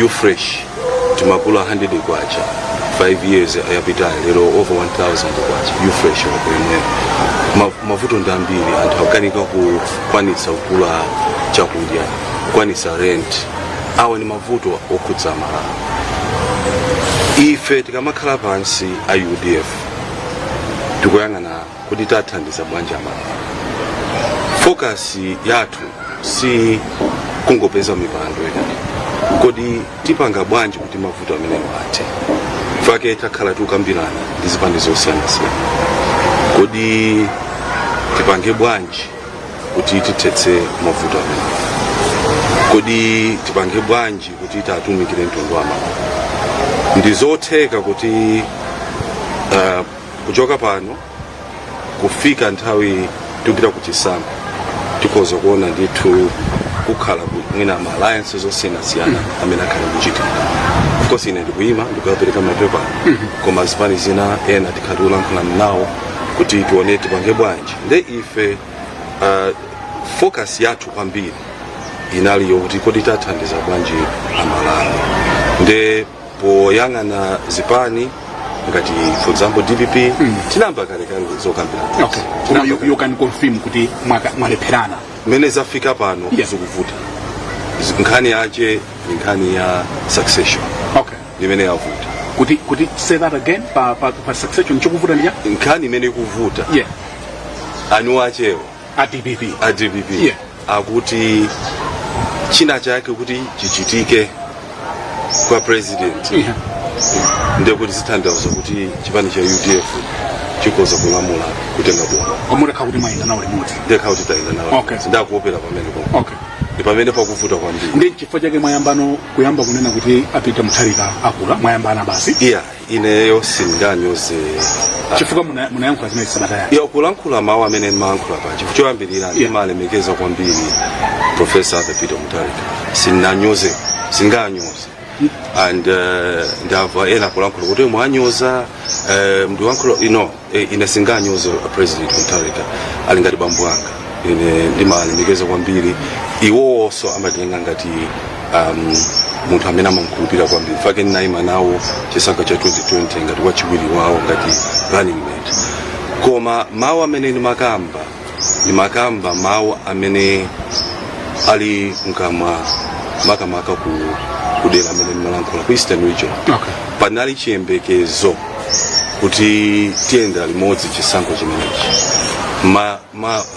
Ufresh timagula 100 kwacha 5 years ayapita lero over 1000 kwacha Ufresh wakwene mavuto ndambiri anthu akanika kukwanitsa kugula chakudya, kukwanitsa rent. Awa ni mavuto okhudza Malawi. Ife tikamakhala pansi a UDF tikuyang'ana kuti tathandiza bwanji Malawi. Focus yathu si kungopeza mipando ena, kodi tipanga bwanji kuti mavuto amene athe. Fake takhala tukambirana ndi zipande zosiyana-siyana. Kodi tipange bwanji kuti tithetse mavuto amene. Kodi tipange bwanji kuti tatumikire mtundu wa Malawi. Ndizotheka kuti kuchoka pano kufika nthawi tupita kuchisankho tikoza kuona ndithu kukhala mwina ma alliances osiyana-siyana amene akhala kuchitika. Of course ine ndikuyima ndikuyapereka mapepa koma zipani zina ena tikhatula nawo kuti tione tipange bwanji. Nde ife focus yathu kwambiri inaliyo kuti kodi tathandiza bwanji Amalawi. Nde poyang'ana zipani ngati for example DPP tinamba kale zokambirana. Okay. You can confirm kuti mwalepherana mene zafika pano zikuvuta. Nkhani yache nkhani ya succession. Okay. Limene yavuta. Kuti say that again pa succession chokuvuta ndiya? Nkhani imene kuvuta. Yeah. Anu achewo a DPP. Yeah. Akuti china chake kuti chichitike kwa president. Yeah. Ndekuti sithandauza kuti chipani cha UDF chikoza kulamula kutenga boma. Omureka kuti mayenda nawo remote. Ndeka kuti tayenda nawo. Okay. Ndakuopera pamene kwa. Okay. Pamene pakuvuta kwambiri. Ndi chifukwa chake mwayambano kuyamba kunena kuti apita Mutharika akula mwayambana basi. Yeah, ineyo singanyoze. Chifukwa munayankhula zimene sabata yake. Iyo kulankhula mawu amene ndimayankhula pa chifukwa choyambirira ndimalemekeza kwambiri Professor Peter Mutharika. Singanyoze. And ndava ena kulankhula kuti mwanyoza mndu wankhulo ine singanyoze President Mutharika ali ngati bambo anga. Ine ndimalemekeza kwambiri iwonso amatenga ngati munthu amene amamukhulupirira kwambiri. Fake ndinayima nawo chisankho cha 2020 ngati wachiwiri wawo ngati running mate. Koma mawu amene ndimakamba mawu amene ali mkamwa makamaka ku kudera amene ndimalankhula ku Eastern Region. Okay. Panali chiyembekezo kuti tiyenda limodzi chisankho chimenechi.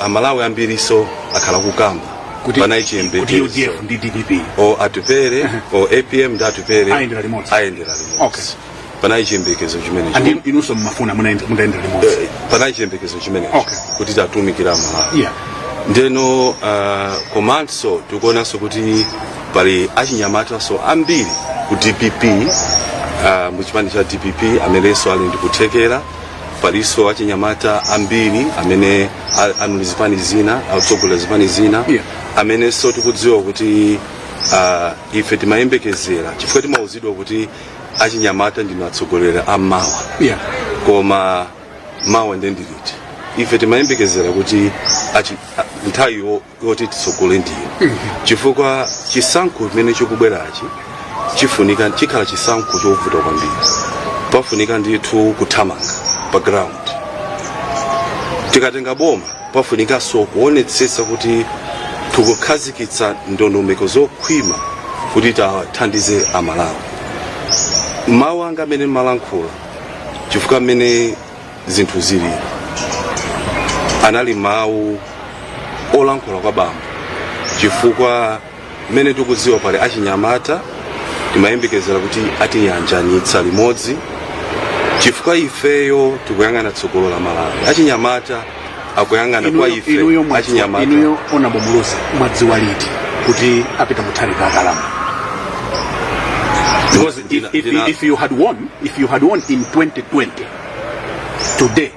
Amalawi ambiriso akhala kukamba panali chiyembekezo ndi DPP o atupere o APM ndi atupere ayendera limodzi. Okay. Panali chiyembekezo chimenechi. And inunso mmafuna munaendera limodzi. Panali chiyembekezo chimenechi. Okay. Kuti tatumikira Amalawi. Yeah. Ndeno komanso tikuonanso kuti pali achinyamata so ambiri ku DPP muchipani cha DPP amenenso ali ndikuthekera. Paliso achinyamata ambiri amene ali zipani zina akutsogolera zipani zina. Yeah. Amenenso tikudziwa kuti ife timayembekezera chifukwa timauzidwa kuti achinyamata ndino atsogolera amawa. Yeah. Koma mawa ndendiliti ife timayembekezera kuti nthawi yoti titsogole ndiyo. Chifukwa chisankho chimene chikubwerachi chifunika chikhala chisankho chovuta kwambiri. Pafunika ndithu kuthamanga pa ground. Tikatenga boma pafunika so kuonetsetsa kuti tikukhazikitsa ndondomeko zokhwima kuti tathandize Amalawi. Mawu anga amene malankhula chifukwa amene zinthu zili anali mawu olankhula kwa bambo chifukwa mmene tikudziwa pali achinyamata timayembekezera kuti atiyanjanitsa limodzi chifukwa ifeyo tikuyang'ana tsogolo la Malawi. Achinyamata akuyang'ana kwa ife achinyamata. Inuyo Honorable Muluzi mwadziwa liti kuti apita Mutharika akalamba? Because if you had won in 2020 today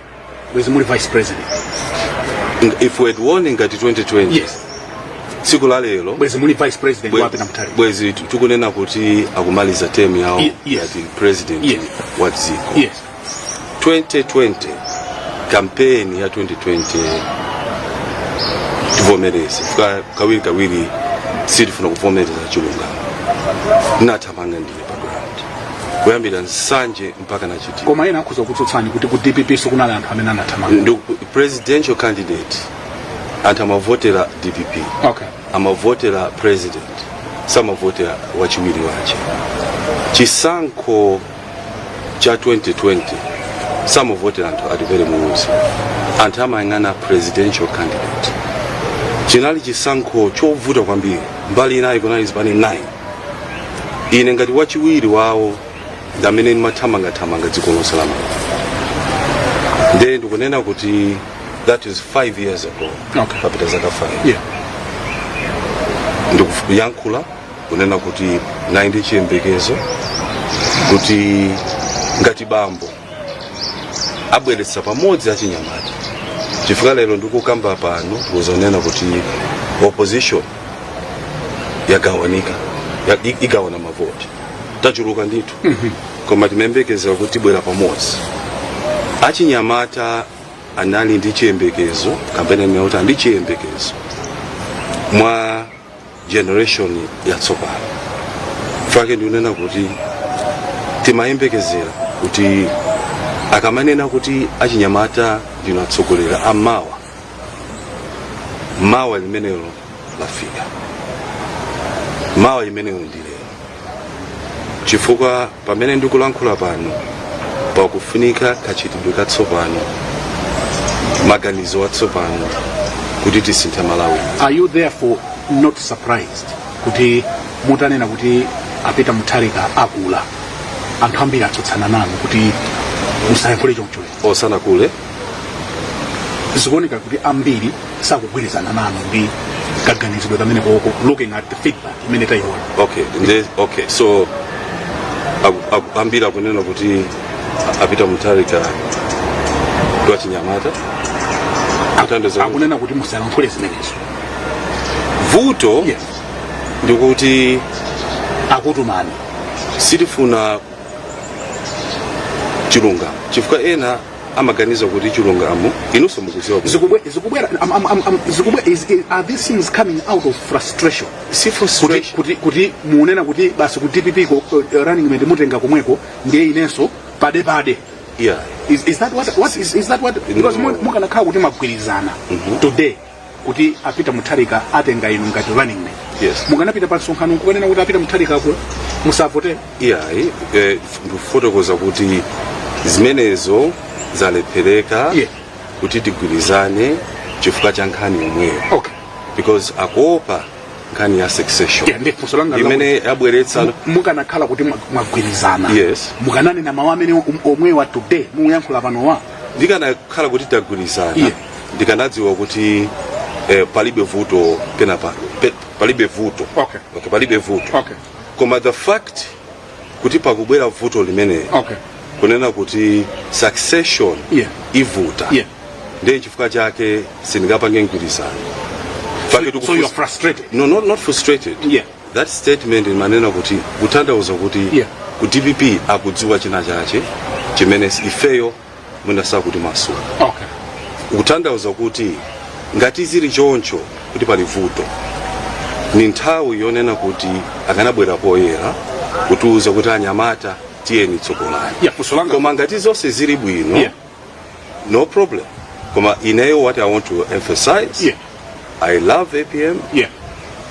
was muli vice president. If we had won in 2020, yes, siku la lero was muli vice president wapita Mutharika. Bwezi tukunena kuti akumaliza term yao yes, ati president. Yes. Wa dziko. Yes. 2020 campaign ya 2020 tivomereze kawiri sitifuna kuvomereza chilungamo. Nathamanga ndiye pa ground kuyambira nsanje mpaka na chiti. Koma ena akuza kutsotsani kuti ku DPP sokunali anthu amene anathamanga. Presidential candidate antamavotera DPP. Okay. Amavotera president samavotera wachiwiri wache. Chisankho cha 2020 samavotera anthu atipere Muluzi anthu amayang'ana presidential candidate. Chinali chisankho chovuta kwambiri mbali inayi kunali zipani 9. Ine ngati wachiwiri wawo ndamene ndimathamanga dziko lonse la Malawi. Ndiye ndikunena kuti that is 5 years ago. Okay. Papita zaka 5. Yeah. Ndikuyankhula kunena kuti naindi chiyembekezo kuti ngati bambo abweretsa pamodzi achinyamata. Chifukwa lero ndikukamba pano tikuzonena kuti opposition yagawanika igawana mavoti tachuluka ndithu. Koma timembekeza kuti bwera pamodzi. Achinyamata anali ndi chiyembekezo kampeni imeuta ndi chiyembekezo mwa generation yatsopano. Fake ndinena kuti timayembekezera kuti akamanena kuti achinyamata ndinatsogolera amawa limenelo lafika. Mawa limenelo ndilero chifukwa pamene ndikulankhula pano pakufunika kachitidwe katsopano maganizo atsopano kuti tisinthe Malawi. Are you therefore not surprised kuti mutanena kuti apita Mutharika akula anthu ambiri atsotsana nanu kuti musayankhule choncho? Osana kule zikuoneka kuti ambiri sakugwirizana nanu ndi kaganizidwe kamene koko looking at the feedback imene tayiona. Okay, so ambiri akunena kuti apita Mutharika ndi achinyamata akunena kuti musayankhule zimenezo. Vuto yes, ndikuti akutumani sitifuna chilungamo chifukwa ena amaganiza kuti chilungamo inunso mukuziwa are these things coming out of frustration? Si frustration kuti muunena kuti basi ku DPP running mate mutenga komweko ndiye inenso pade. Yeah. Is that what because mukanakhala kuti magwirizana today kuti apita Mutharika atenga inu ngati running mate. Yes. Mukanapita pa nsonkhano kukanena kuti apita Mutharika akula. musavote iyayi ndikufotokoza kuti zimenezo zalephereka kuti tigwirizane chifukwa cha nkhani yomweyo because akuopa nkhani ya succession imene yabweretsa mukanakhala kuti mwagwirizana yes mukananena mawu amene omwewa today muyankhula panowa ndikanakhala kuti tagwirizana ndikanadziwa kuti palibe vuto penapa palibe vuto palibe vuto koma the fact kuti pakubwera vuto limene kunena kuti succession ivuta ndiye chifukwa chake sindingapange mgwirizano. So you're frustrated? No, not frustrated. That statement manena kuti kutanthauza kuti ku DPP akudziwa china chache chimene ifeyo munasa kuti masuka. Kutanthauza kuti ngati zili choncho kuti pali vuto ni nthawi yonena kuti akanabwera poyera kutiuza kuti anyamata tiyeni tsogolani. Koma ngati zonse zili bwino no problem. Koma ineyo what I want to emphasize I love APM.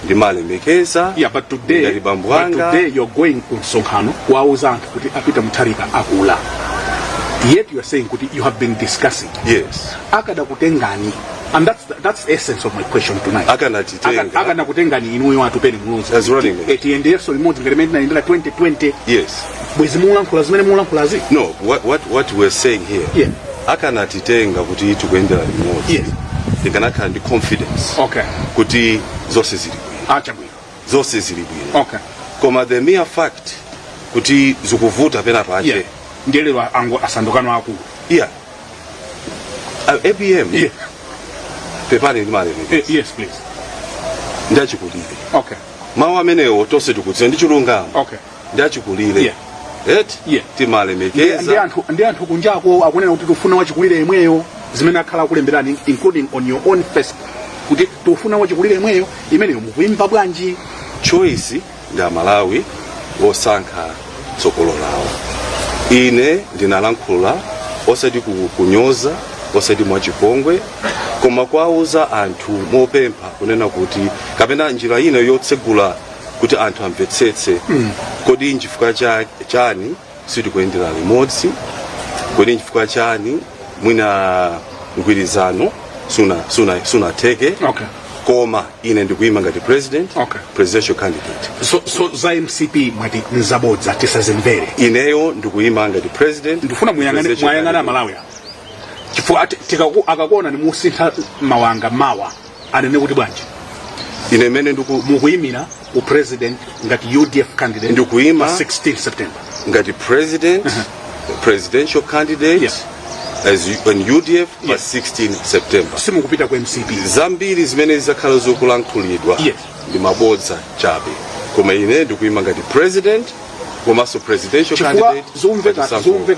Ndimalemekeza. But today you're going to Sonkhano wauza anthu kuti apita Mutharika akula. Yet you are saying kuti you have been discussing. Yes. Akada kutengani. And that's the essence of my question tonight. Akana kutengani inuyo atupeni muluzi. As running mate. Etiendea so remote ngelementi na indela 2020. Yes. Bwezi mulankhula zimene mulankhulazi. No, what we're saying here. Akana titenga kuti tukuendela remote. Ndikanakhala ndi confidence kuti zonse zili bwino zonse zili bwino koma the mere fact kuti zikuvuta pena pache ndiyelero asandukano akulu APM pepani ndi malemekeza yes please ndachikulire mawu amenewo tonse tikudziwa ndi chilungamo ndachikulire timalemekeza ndi anthu kunjako akunena kuti tufuna wachikulire yemweyo zimene akhala kulemberani including on your own Facebook kuti tufuna wachikulire yemweyo imeneyo mukuyimva bwanji choice ndi Malawi osankha tsogolo lawo. Ine ndinalankhula osati kunyoza osati mwachipongwe koma kwauza anthu mopempha kunena kuti kapena njira ino yotsegula kuti anthu amvetsetse kodi nchifukwa chani sitikuyendera limodzi kodi nchifukwa chani mwina mgwirizano sunateke koma ine ndikuyima ngati presidential candidate. So za MCP mwati nzabodza tisazimvere ineyo ndikuyima ngati president ndifuna mwayangana Malawi chifukwa akakuona ni musintha mawanga mawa anene kuti bwanji ine mene mukuyimira u president ngati UDF candidate ndikuyima 16 September ngati presidential candidate as an UDF by 16 September. Simu kupita kwa MCP. Zambiri zimene zizakhala zokulankhulidwa ndi mabodza chabe. Koma ine ndikuyima ngati president komanso presidential candidate. Zomveka zakuti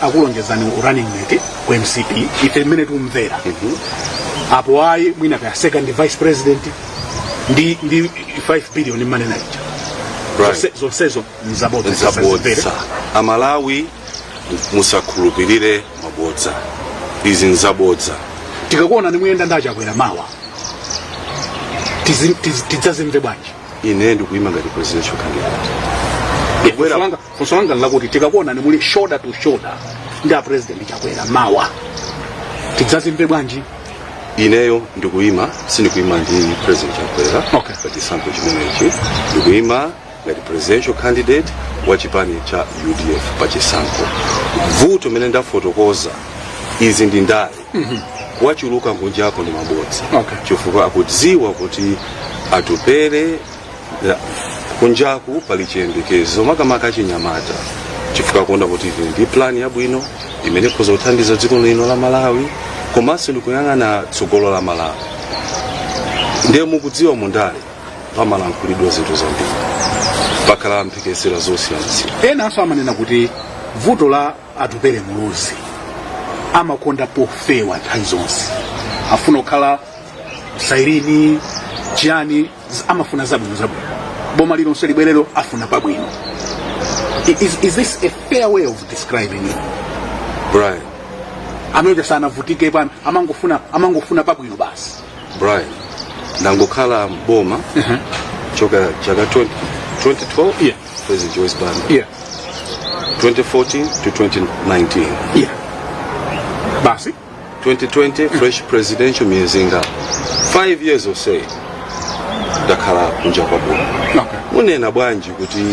akulongezani running mate kwa MCP ife mmene tumvera. Apo ayi mwina ka second vice president ndi 5 billion manena icha. Zonsezo nzabodza. Amalawi musakhulupirire mabodza izi nzabodza tikakuona ni muyenda ndachakwera mawa tidzazimve bwanji ine ndikuyima ngati presidential candidate kusolanga lakuti tikakuona ni muli shoulder to shoulder ndi a president chakwera mawa tidzazimve bwanji ineyo ndikuyima sindikuyima ndi president chakwera kati sankho chimenechi ndikuyima ngati presidential candidate wa chipani cha UDF pachisankho. Vuto mene ndafotokoza izi ndi ndale wachuluka kunjapo ndi mabodza chifukwa akudziwa kuti atupere kunjaku pali chiyembekezo makamaka chinyamata chifukwa kuona kuti ndi plan yabwino imene ikhoza kuthandiza dziko lino la Malawi komanso ndikuyang'ana tsogolo la Malawi ndiye mukudziwa mundale pamalankhulidwa zinthu zambiri pakhala mphekesera zosiyana-siyana. Ena aso amanena kuti vuto la atupere muluzi amakonda pofewa nthawi zonse afuna kukhala sairini chiyani amafuna zabwino boma lilonse libwerero afuna pabwino. Is this a fair way of describing it? Brian, amene sana vutike pano amangofuna pabwino basi. Brian, ndangokhala boma choka chaka 2012? Yeah. President Joyce Banda. Yeah. 2014 to 2019. Yeah. Basi. 2020, fresh presidential mizinga. 5 years or say. Dakhala kunja kwa boma. Okay. Munena bwanji kuti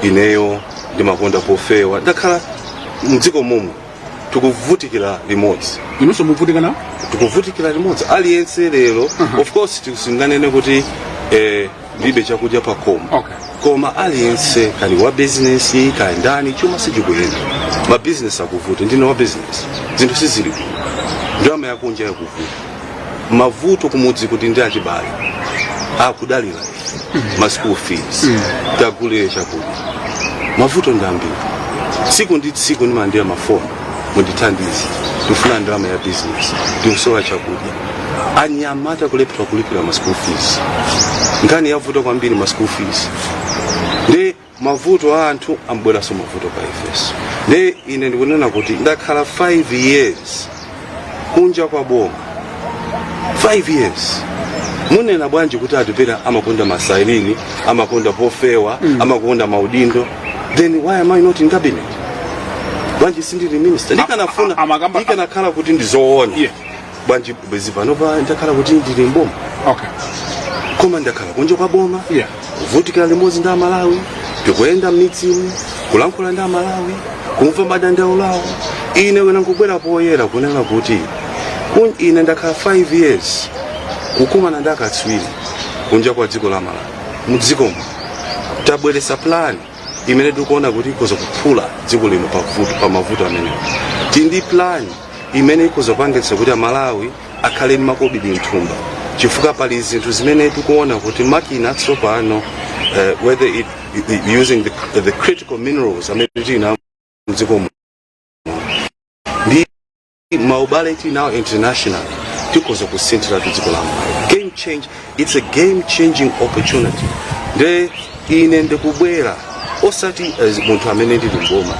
ineyo ndimakonda pofewa. Dakhala mdziko mumu tukuvutikira limodzi. Inonso muvutika na? Tukuvutikira limodzi. Aliyense lero, of course tisinganene kuti ndibe chakudya pa koma. Okay. Koma aliyense kali wa business kali ndani chuma sijikuyenda. Ma business akuvuta ndine wa business. Zinthu sizili. Ndama yakunja yakuvuta. Mavuto kumudzi kuti ndi achibale. Akudalira. Ma school fees. Tagulire chakudya. Mavuto ndambi. Siku ndi siku nimandira mafoni. Mundithandize. Tufuna ndama ya business. Ndiusowa chakudya. Anyamata kulipira ma school fees. Ngani yavuta kwambiri ma school fees. Ndi mavuto anthu ambwera so mavuto pa ifeso. Ndi ine ndikunena kuti ndakhala 5 years kunja kwa boma. 5 years. Munena bwanji kuti atipera amakonda masailini, amakonda pofewa, amakonda maudindo. Then why am I not in cabinet? Bwanji sindili minister. Ndikanakhala kuti ndizoona. Yeah. Bwanji bezipanopa ndakhala kuti ndili mboma. Okay. Koma ndakhala kunja kwa boma. Yeah. Kuvutikira limodzi nda Malawi, tikuyenda m'midzimu, kulankhula nda Malawi, kumva madandaulo lawo. Ine wena nkubwera poyera kunena kuti ine ndakhala 5 years kukumana ndakatswiri kunja kwa dziko la Malawi. Mudziko tabweresa plan imene tikuona kuti ikoza kuphula dziko lino pa mavuto amenewo. Tindi plan imene ikoza kupangitsa kuti Malawi akhale ndi makobidi mthumba. Chifukwa pali zinthu zimene tikuona kuti makina tsopano whether it using the critical minerals amene tina mdziko ndi maubality now international tikoza kusinthira dziko la game change. It's a game changing opportunity. Nde ine ndikubwera osati munthu amene ndili mboma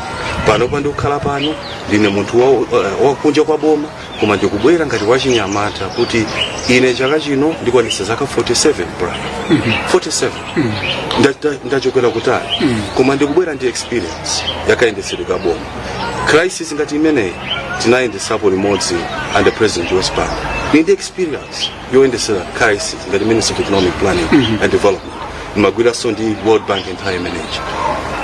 pano pandikukhala pano ndine munthu wakunja kwa boma koma ndikubwera ngati wachinyamata kuti ine chaka chino ndikwanisa zaka 47 bra. 47 ndachokera kutali koma ndikubwera ndi experience yakayendetsedwa boma. Crisis ngati imeneyi tinayendesapo limodzi under President Joyce Banda. Ndi experience yoyendesera crisis ngati Minister of Economic Planning and Development. Magwira so ndi World Bank entire manager.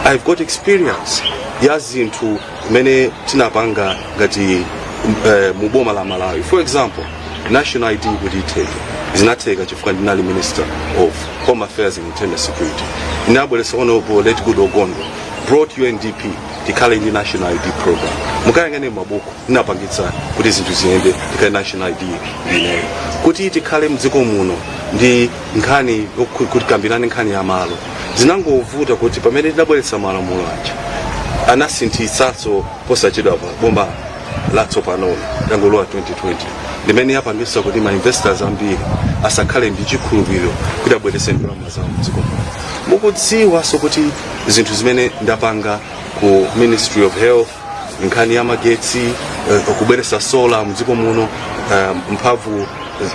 I've got experience ya zinthu mene tinapanga ngati muboma la Malawi. For example, national ID kuditeka zinateka chifukwa ndinali Minister of Home Affairs and Internal Security. Inabwelesa honorable Let Good Ogondo brought UNDP tikhale ndi national ID program. Mukayangane mabuku inapangitsa kuti zinthu ziyende tikhale national ID ineyo. Kuti tikhale mdziko muno ndi nkhani kuti kambirane nkhani ya malo. Zinangovuta kuti pamene tinabweretsa malamulo aja anasinthitsanso posachedwa bomba latsopano dangolowa 2020 limene yapangisa kuti ma investors ambiri asakhale ndi chikhulupiriro kuti abweretse ndalama zawo mdziko muno. Mukudziwa so kuti zinthu zimene ndapanga ku Ministry of Health nkhani ya magetsi kubweretsa solar mdziko muno mphamvu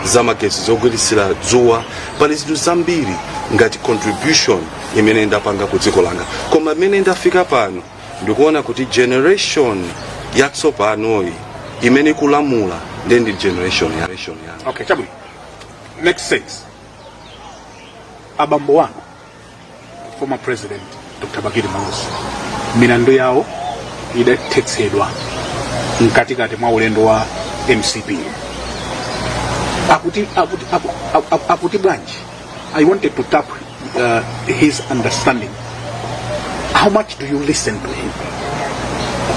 za magetsi zogwiritsira dzuwa pali zinthu zambiri ngati contribution imene ndapanga ku dziko langa. Koma imene ndafika pano ndikuona kuti generation yatsopanoyi imene kulamula ndi generation ya. Okay, Chabwino. Next sense. Abambo wanu former president Dr. Bagiri Malosi milandu yawo idatetsedwa mkatikati mwa ulendo wa MCP. Akuti bwanji. I wanted to tap his understanding. How much do you listen to him?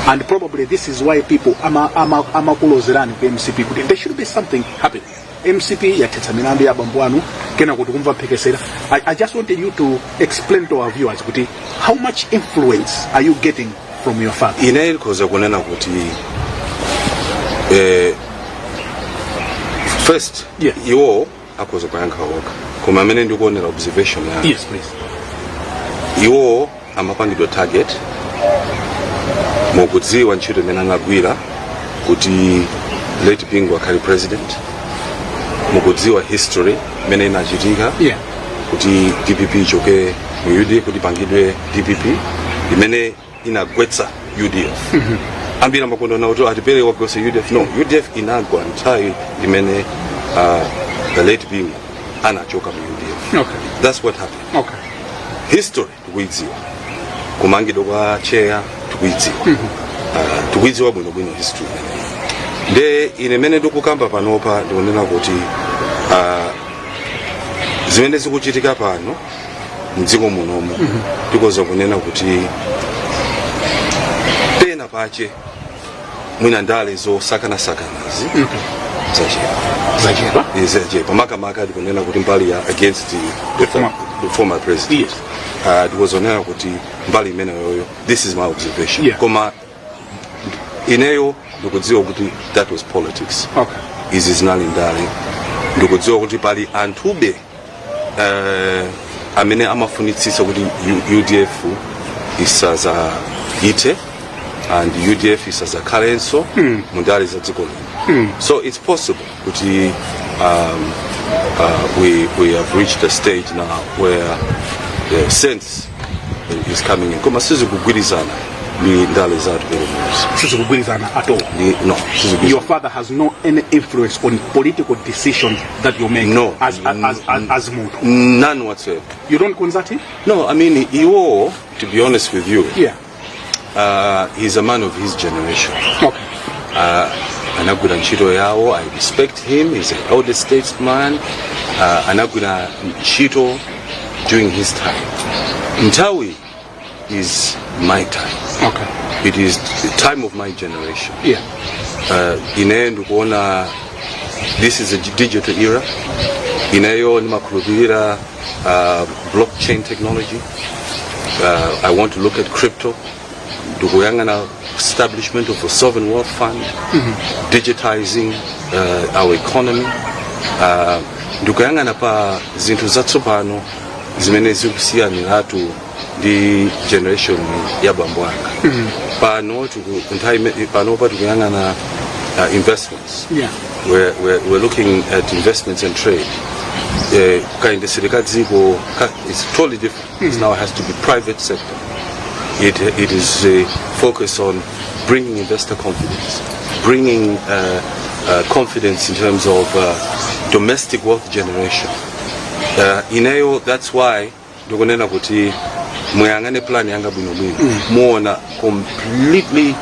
And probably this is why people ama kulozerani ku MCP kuti there should be something happening. MCP yatetsa milandu ya abambo wanu kena kuti kumva phekesera. I just wanted you to explain to our viewers kuti how much influence are you getting from your father? Ine ilikoza kunena kuti first iwo akoza kuyankha oka koma amene ndikuonera observation ya. Yes, please. Iwo amapangidwa target mukudziwa ntchito imene anagwira kuti late Pingu akhale president. Mukudziwa history imene inachitika kuti DPP ichoke mu UDF kuti pangidwe DPP imene inagwetsa UDF ambira makondo na kuti atipere wagwetsa UDF. No, UDF inagwa nthawi imene the late Bima anachoka mu UDF. Okay. That's what happened. Okay. History tukuidziwa, kumangidwa kwa chair tukuidziwa, tukuidziwa bwino history. Nde inemene tukukamba panopa ndikunena kuti zimene zikuchitika pano mdziko munomu tikoza kunena kuti pena pache mwina ndale zosakana-sakanazi zachepa makamaka ndikunena kuti mbali ya against the former president. Yes. Ndikozonena kuti mbali imene yoyo, this is my observation. Yeah. Koma ineyo ndikudziwa kuti that was politics. Okay. Izi zinali ndale ndikudziwa kuti pali antube amene amafunitsisa kuti UDF isaza ite and UDF isaza kalenso mundale za dziko lino. So it's possible kuti we have reached a stage now where the sense is coming in. Koma sizikugwirizana ni ndale zathu beremuzi. Sizikugwirizana at all? No. Your father has no any influence on political decisions that you make? No. As Muntu? None whatsoever. You don't consult him? No, I mean, Iwo, to be honest with you, yeah. He's a man of his generation. Okay. Anaguna Nchito Yao, I respect him. He's an elder statesman. Anaguna Nchito during his time. Ntawi is my time. Okay. It is the time of my generation. Yeah. Inaendu kuona this is a digital era. Inayo nimakurudira blockchain technology. I want to look at crypto. Dukuyangana establishment of a sovereign wealth fund, digitizing our economy. Dukuyangana pa zintu zatsopano zimene zikusiyaniratu di generation ya bambwanga. Pano tukuyangana investments. Yeah. We're looking at investments and trade. It's totally different. It now has to be private sector. It is a focus on bringing investor confidence, bringing confidence in terms of domestic wealth generation. That's why dukunena kuti muyangane plan yanga bwino muona completely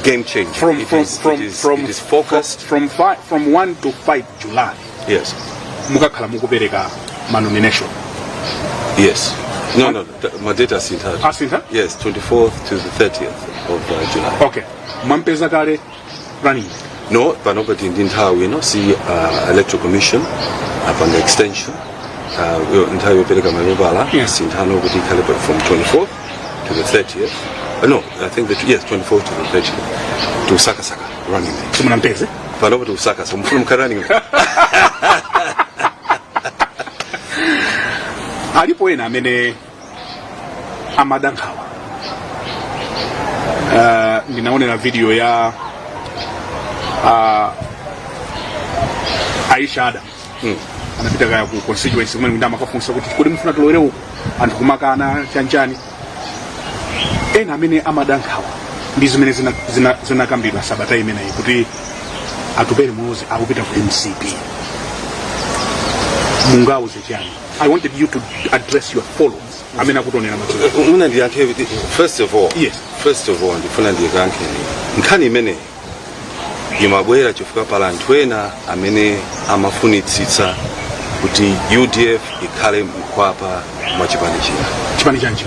game changer. It is focused from 1 to 5 July. Yes. Mukakhala mukupereka nomination. Yes. No. My data is Asinta? Yes, 24th to the 30th of July. Okay. Mampeza kale running? No, panopati ndinthawi see electoral commission upon the extension. Nthawi yopereka malembala sinthano kuti ikhale from 24th to the 30th. No, I think that 24th to the 30th. To Saka running. Simunampeze? Panopati usaka so mfuna mkarani. Alipo ena amene amadankhawa. Ninaonera video ya Aisha Adams. Anapita kaya ku constituency kumene ndama kafunsa kuti kodi mfuna tulowere uko anthu kumakana chanchani. Ena amene amadankhawa ndi zimene zinakambidwa sabata imeneyi kuti atupere mulozi akupita ku MCP. Mungauze chani. I wanted you to address your followers. Amena kutonera mathuba. First of all, ndifuna ndiyankhe nkhani imene imabwera chifukwa pala anthu ena amene amafunitsitsa kuti UDF ikhale mkwapa mwa chipani china. Chipani chanji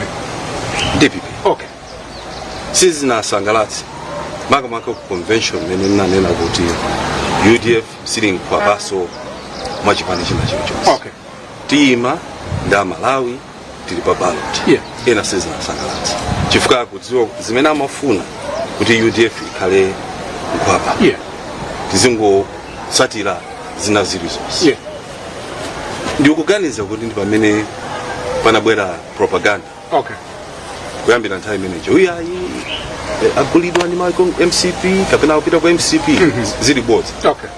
DPP. Okay. Sizinasangalatsa makamaka ku convention imene nanena kuti UDF sili mkwapaso mwa chipani china chilichonse. Okay. Tima nda Malawi tili pa ballot. Yeah. Ena sizinasangalatsa chifukwa kudziwa zimene amafuna kuti UDF ikhale mkwapa. Yeah. Tizingo satira zina zilizonse. Yeah. Ndikuganiza kuti ndi pamene panabwera propaganda. Okay. Kuyambira nthawi imeneyo uyayi agulidwa ndi Michael MCP kapena kupita kwa MCP zili bodza. Okay.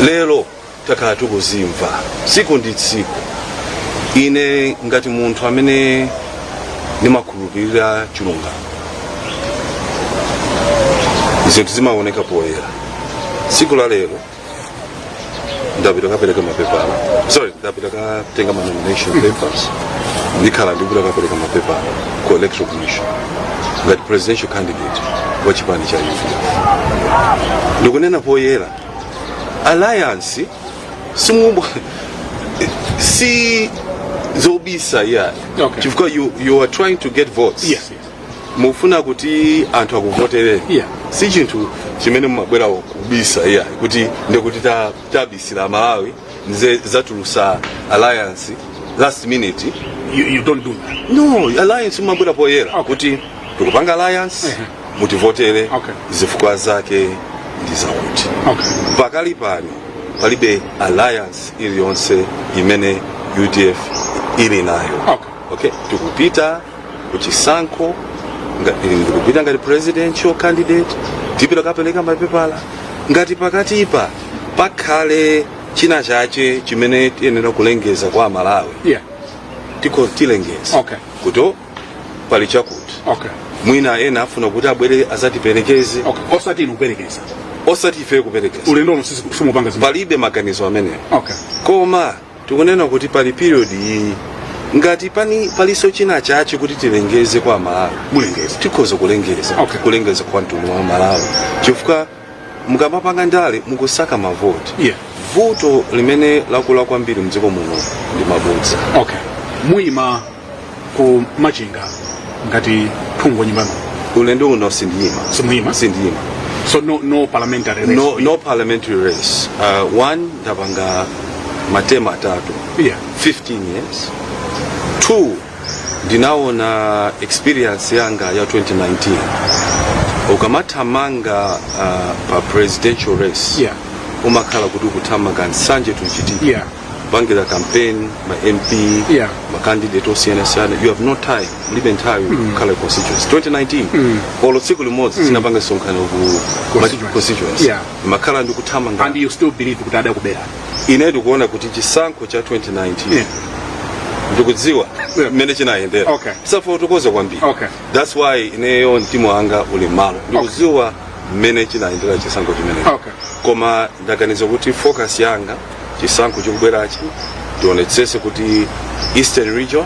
Lero takhala tukuzimva siku ndi tsiku ine ngati munthu amene ndimakhulupirira chilungamo zinthu zimaoneka poyera. Siku la lero ndapita kapereka mapepala, ndapita katenga ma nomination papers, ndikhala ndikuda kapereka mapepala ku electoral commission ngati presidential candidate wa chipani cha UPF. Ndikunena poyera alliance si zobisa ya chifukwa you are trying to get votes. Yes. Mufuna kuti anthu akuvotere. Si chinthu chimene mumabwera kubisa ya kuti ndikuti tabisira Malawi nze zatulusa alliance last minute. You don't do that. No, alliance mumabwera poyera kuti tukupanga alliance mutivotere zifukwa zake ndi zakuti. Pakali pano palibe alliance iliyonse imene UDF ili nayo. Tukupita kuchisankho ndikupita ngati presidential candidate, tipita kapeleka mapepala ngati pakatipa pakhale china chache chimene tiyenera kulengeza kwa Malawi. Tiko tilengeza kuto pali chakuti mwina ena afuna kuti abwere azatiperekeze osati ife kuperekeza ulendo usimupanga palibe maganizo ameneyo. Koma tikunena kuti pali period iyi ngati paliso china chache kuti tilengeze kwa Malawi tikhoza kulengeza kwa mtundu wa Malawi chifukwa mukamapanga ndale mukusaka mavoti. Voto limene lakula kwambiri mdziko muno ndi mabodza. Muima ku machinga ngati thungo nyumbano ulendo uno sindiyima. So no parliamentary race. No parliamentary race. One ndapanga matema 3 15 years. 2 ndinaona experience yanga ya 2019 ukamathamanga pa presidential race umakhala kuti ukuthamanga nsanje tuchitika bangira campaign ma MP ma candidate osiyana-siyana. You have no time libe nthawi kukhala constituency. 2019 olo tsiku limodzi tinapanga sonkhano ku constituency makhala ndikuthamanga. And you still believe kuti ada kubera? Ine ndikuona kuti chisankho cha 2019 ndikudziwa mmene chinayendera safotokoza kwambiri. That's why ineyo mtima wanga uli malo ndikudziwa mmene chinayendera chisankho chimene. Koma ndaganiza kuti focus yanga chisankho chikubwerachi tionetsese kuti Eastern Region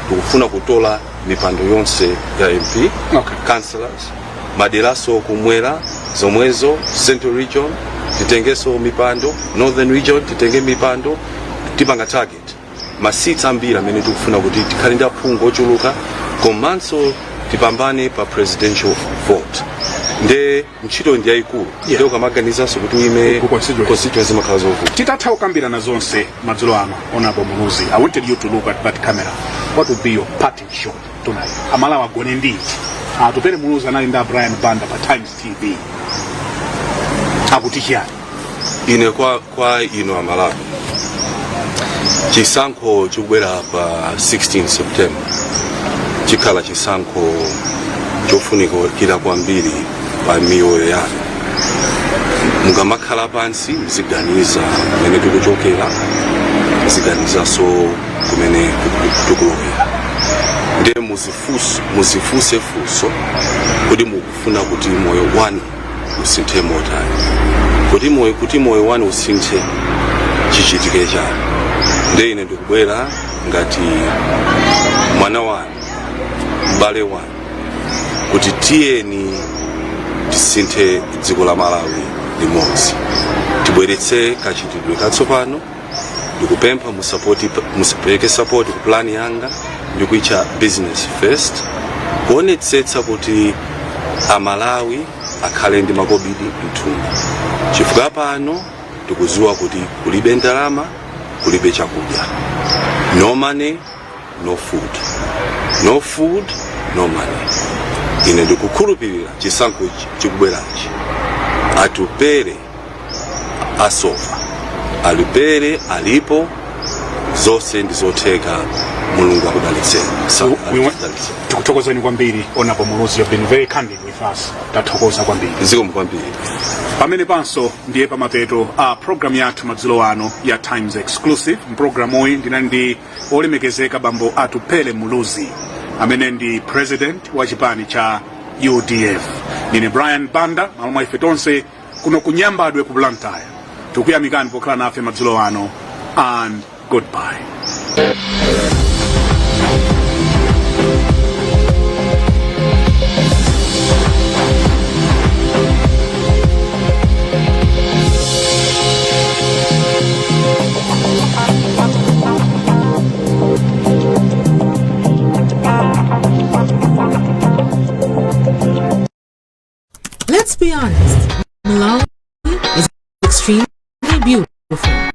tikufuna kutola mipando yonse ya MP, councillors, maderaso kumwera zomwezo, Central Region titengeso mipando, Northern Region titenge mipando, tipanga target masits ambiri amene tikufuna kuti tikhale ndi aphungu ochuluka komanso tipambane pa presidential vote. Nde ntchito ndi yayikulu ndio kamaganizanso kuti uime constituency makhala zovuta. Titatha kukambirana zonse madzulo ano Honorable Muluzi, I wanted you to look at that camera. What would be your parting shot tonight? Amalawi agone nditi tupere Muluzi anali nda Brian Banda pa Times TV akuti chiyani ine kwa ino Amalawi chisankho chikubwera pa 16 September chikhala chisankho chofunikira kwambiri pa miyoyo yanu. Mukamakhala pansi mziganiza kumene tikuchokera mziganizaso kumene tikulowera. Nde muzifuse funso kuti mukufuna kuti moyo wanu usinthe motani, kuti moyo wanu usinthe chichitike chanu. Nde ine ndikubwera ngati mwana wanu, m'bale wanu, kuti tiyeni tisinthe dziko la Malawi limodzi, tibweretse kachitidwe katsopano. Ndikupempha musapereke support ku plan yanga ndikuicha business first, kuonetsetsa kuti Amalawi akhale ndi makobidi mthumba. Chifukwa pano tikudziwa kuti kulibe ndalama, kulibe chakudya. No money, no food. No food, no money. Ine ndikukhulupirira chisankho chikubwerachi atupere asofa, alipere alipo zonse ndizotheka mulungu akudalitse tikuthokozeni kwambiri Honorable Muluzi. You've been very candid with us. Tathokoza kwambiri. zikomo kwambiri. Pamene panso ndiye pamapeto a program yathu madzulo ano ya Times Exclusive. Mpulogalamu uyi ndinali ndi olemekezeka bambo Atupele Muluzi amene ndi president wa chipani cha UDF. Ndine Brian Banda, malo mwa ife tonse kuno kunyambadwe ku Blantyre. Tikuyamikani pokhala nafe madzulo ano, and goodbye. Let's be honest, Malawi is extremely beautiful.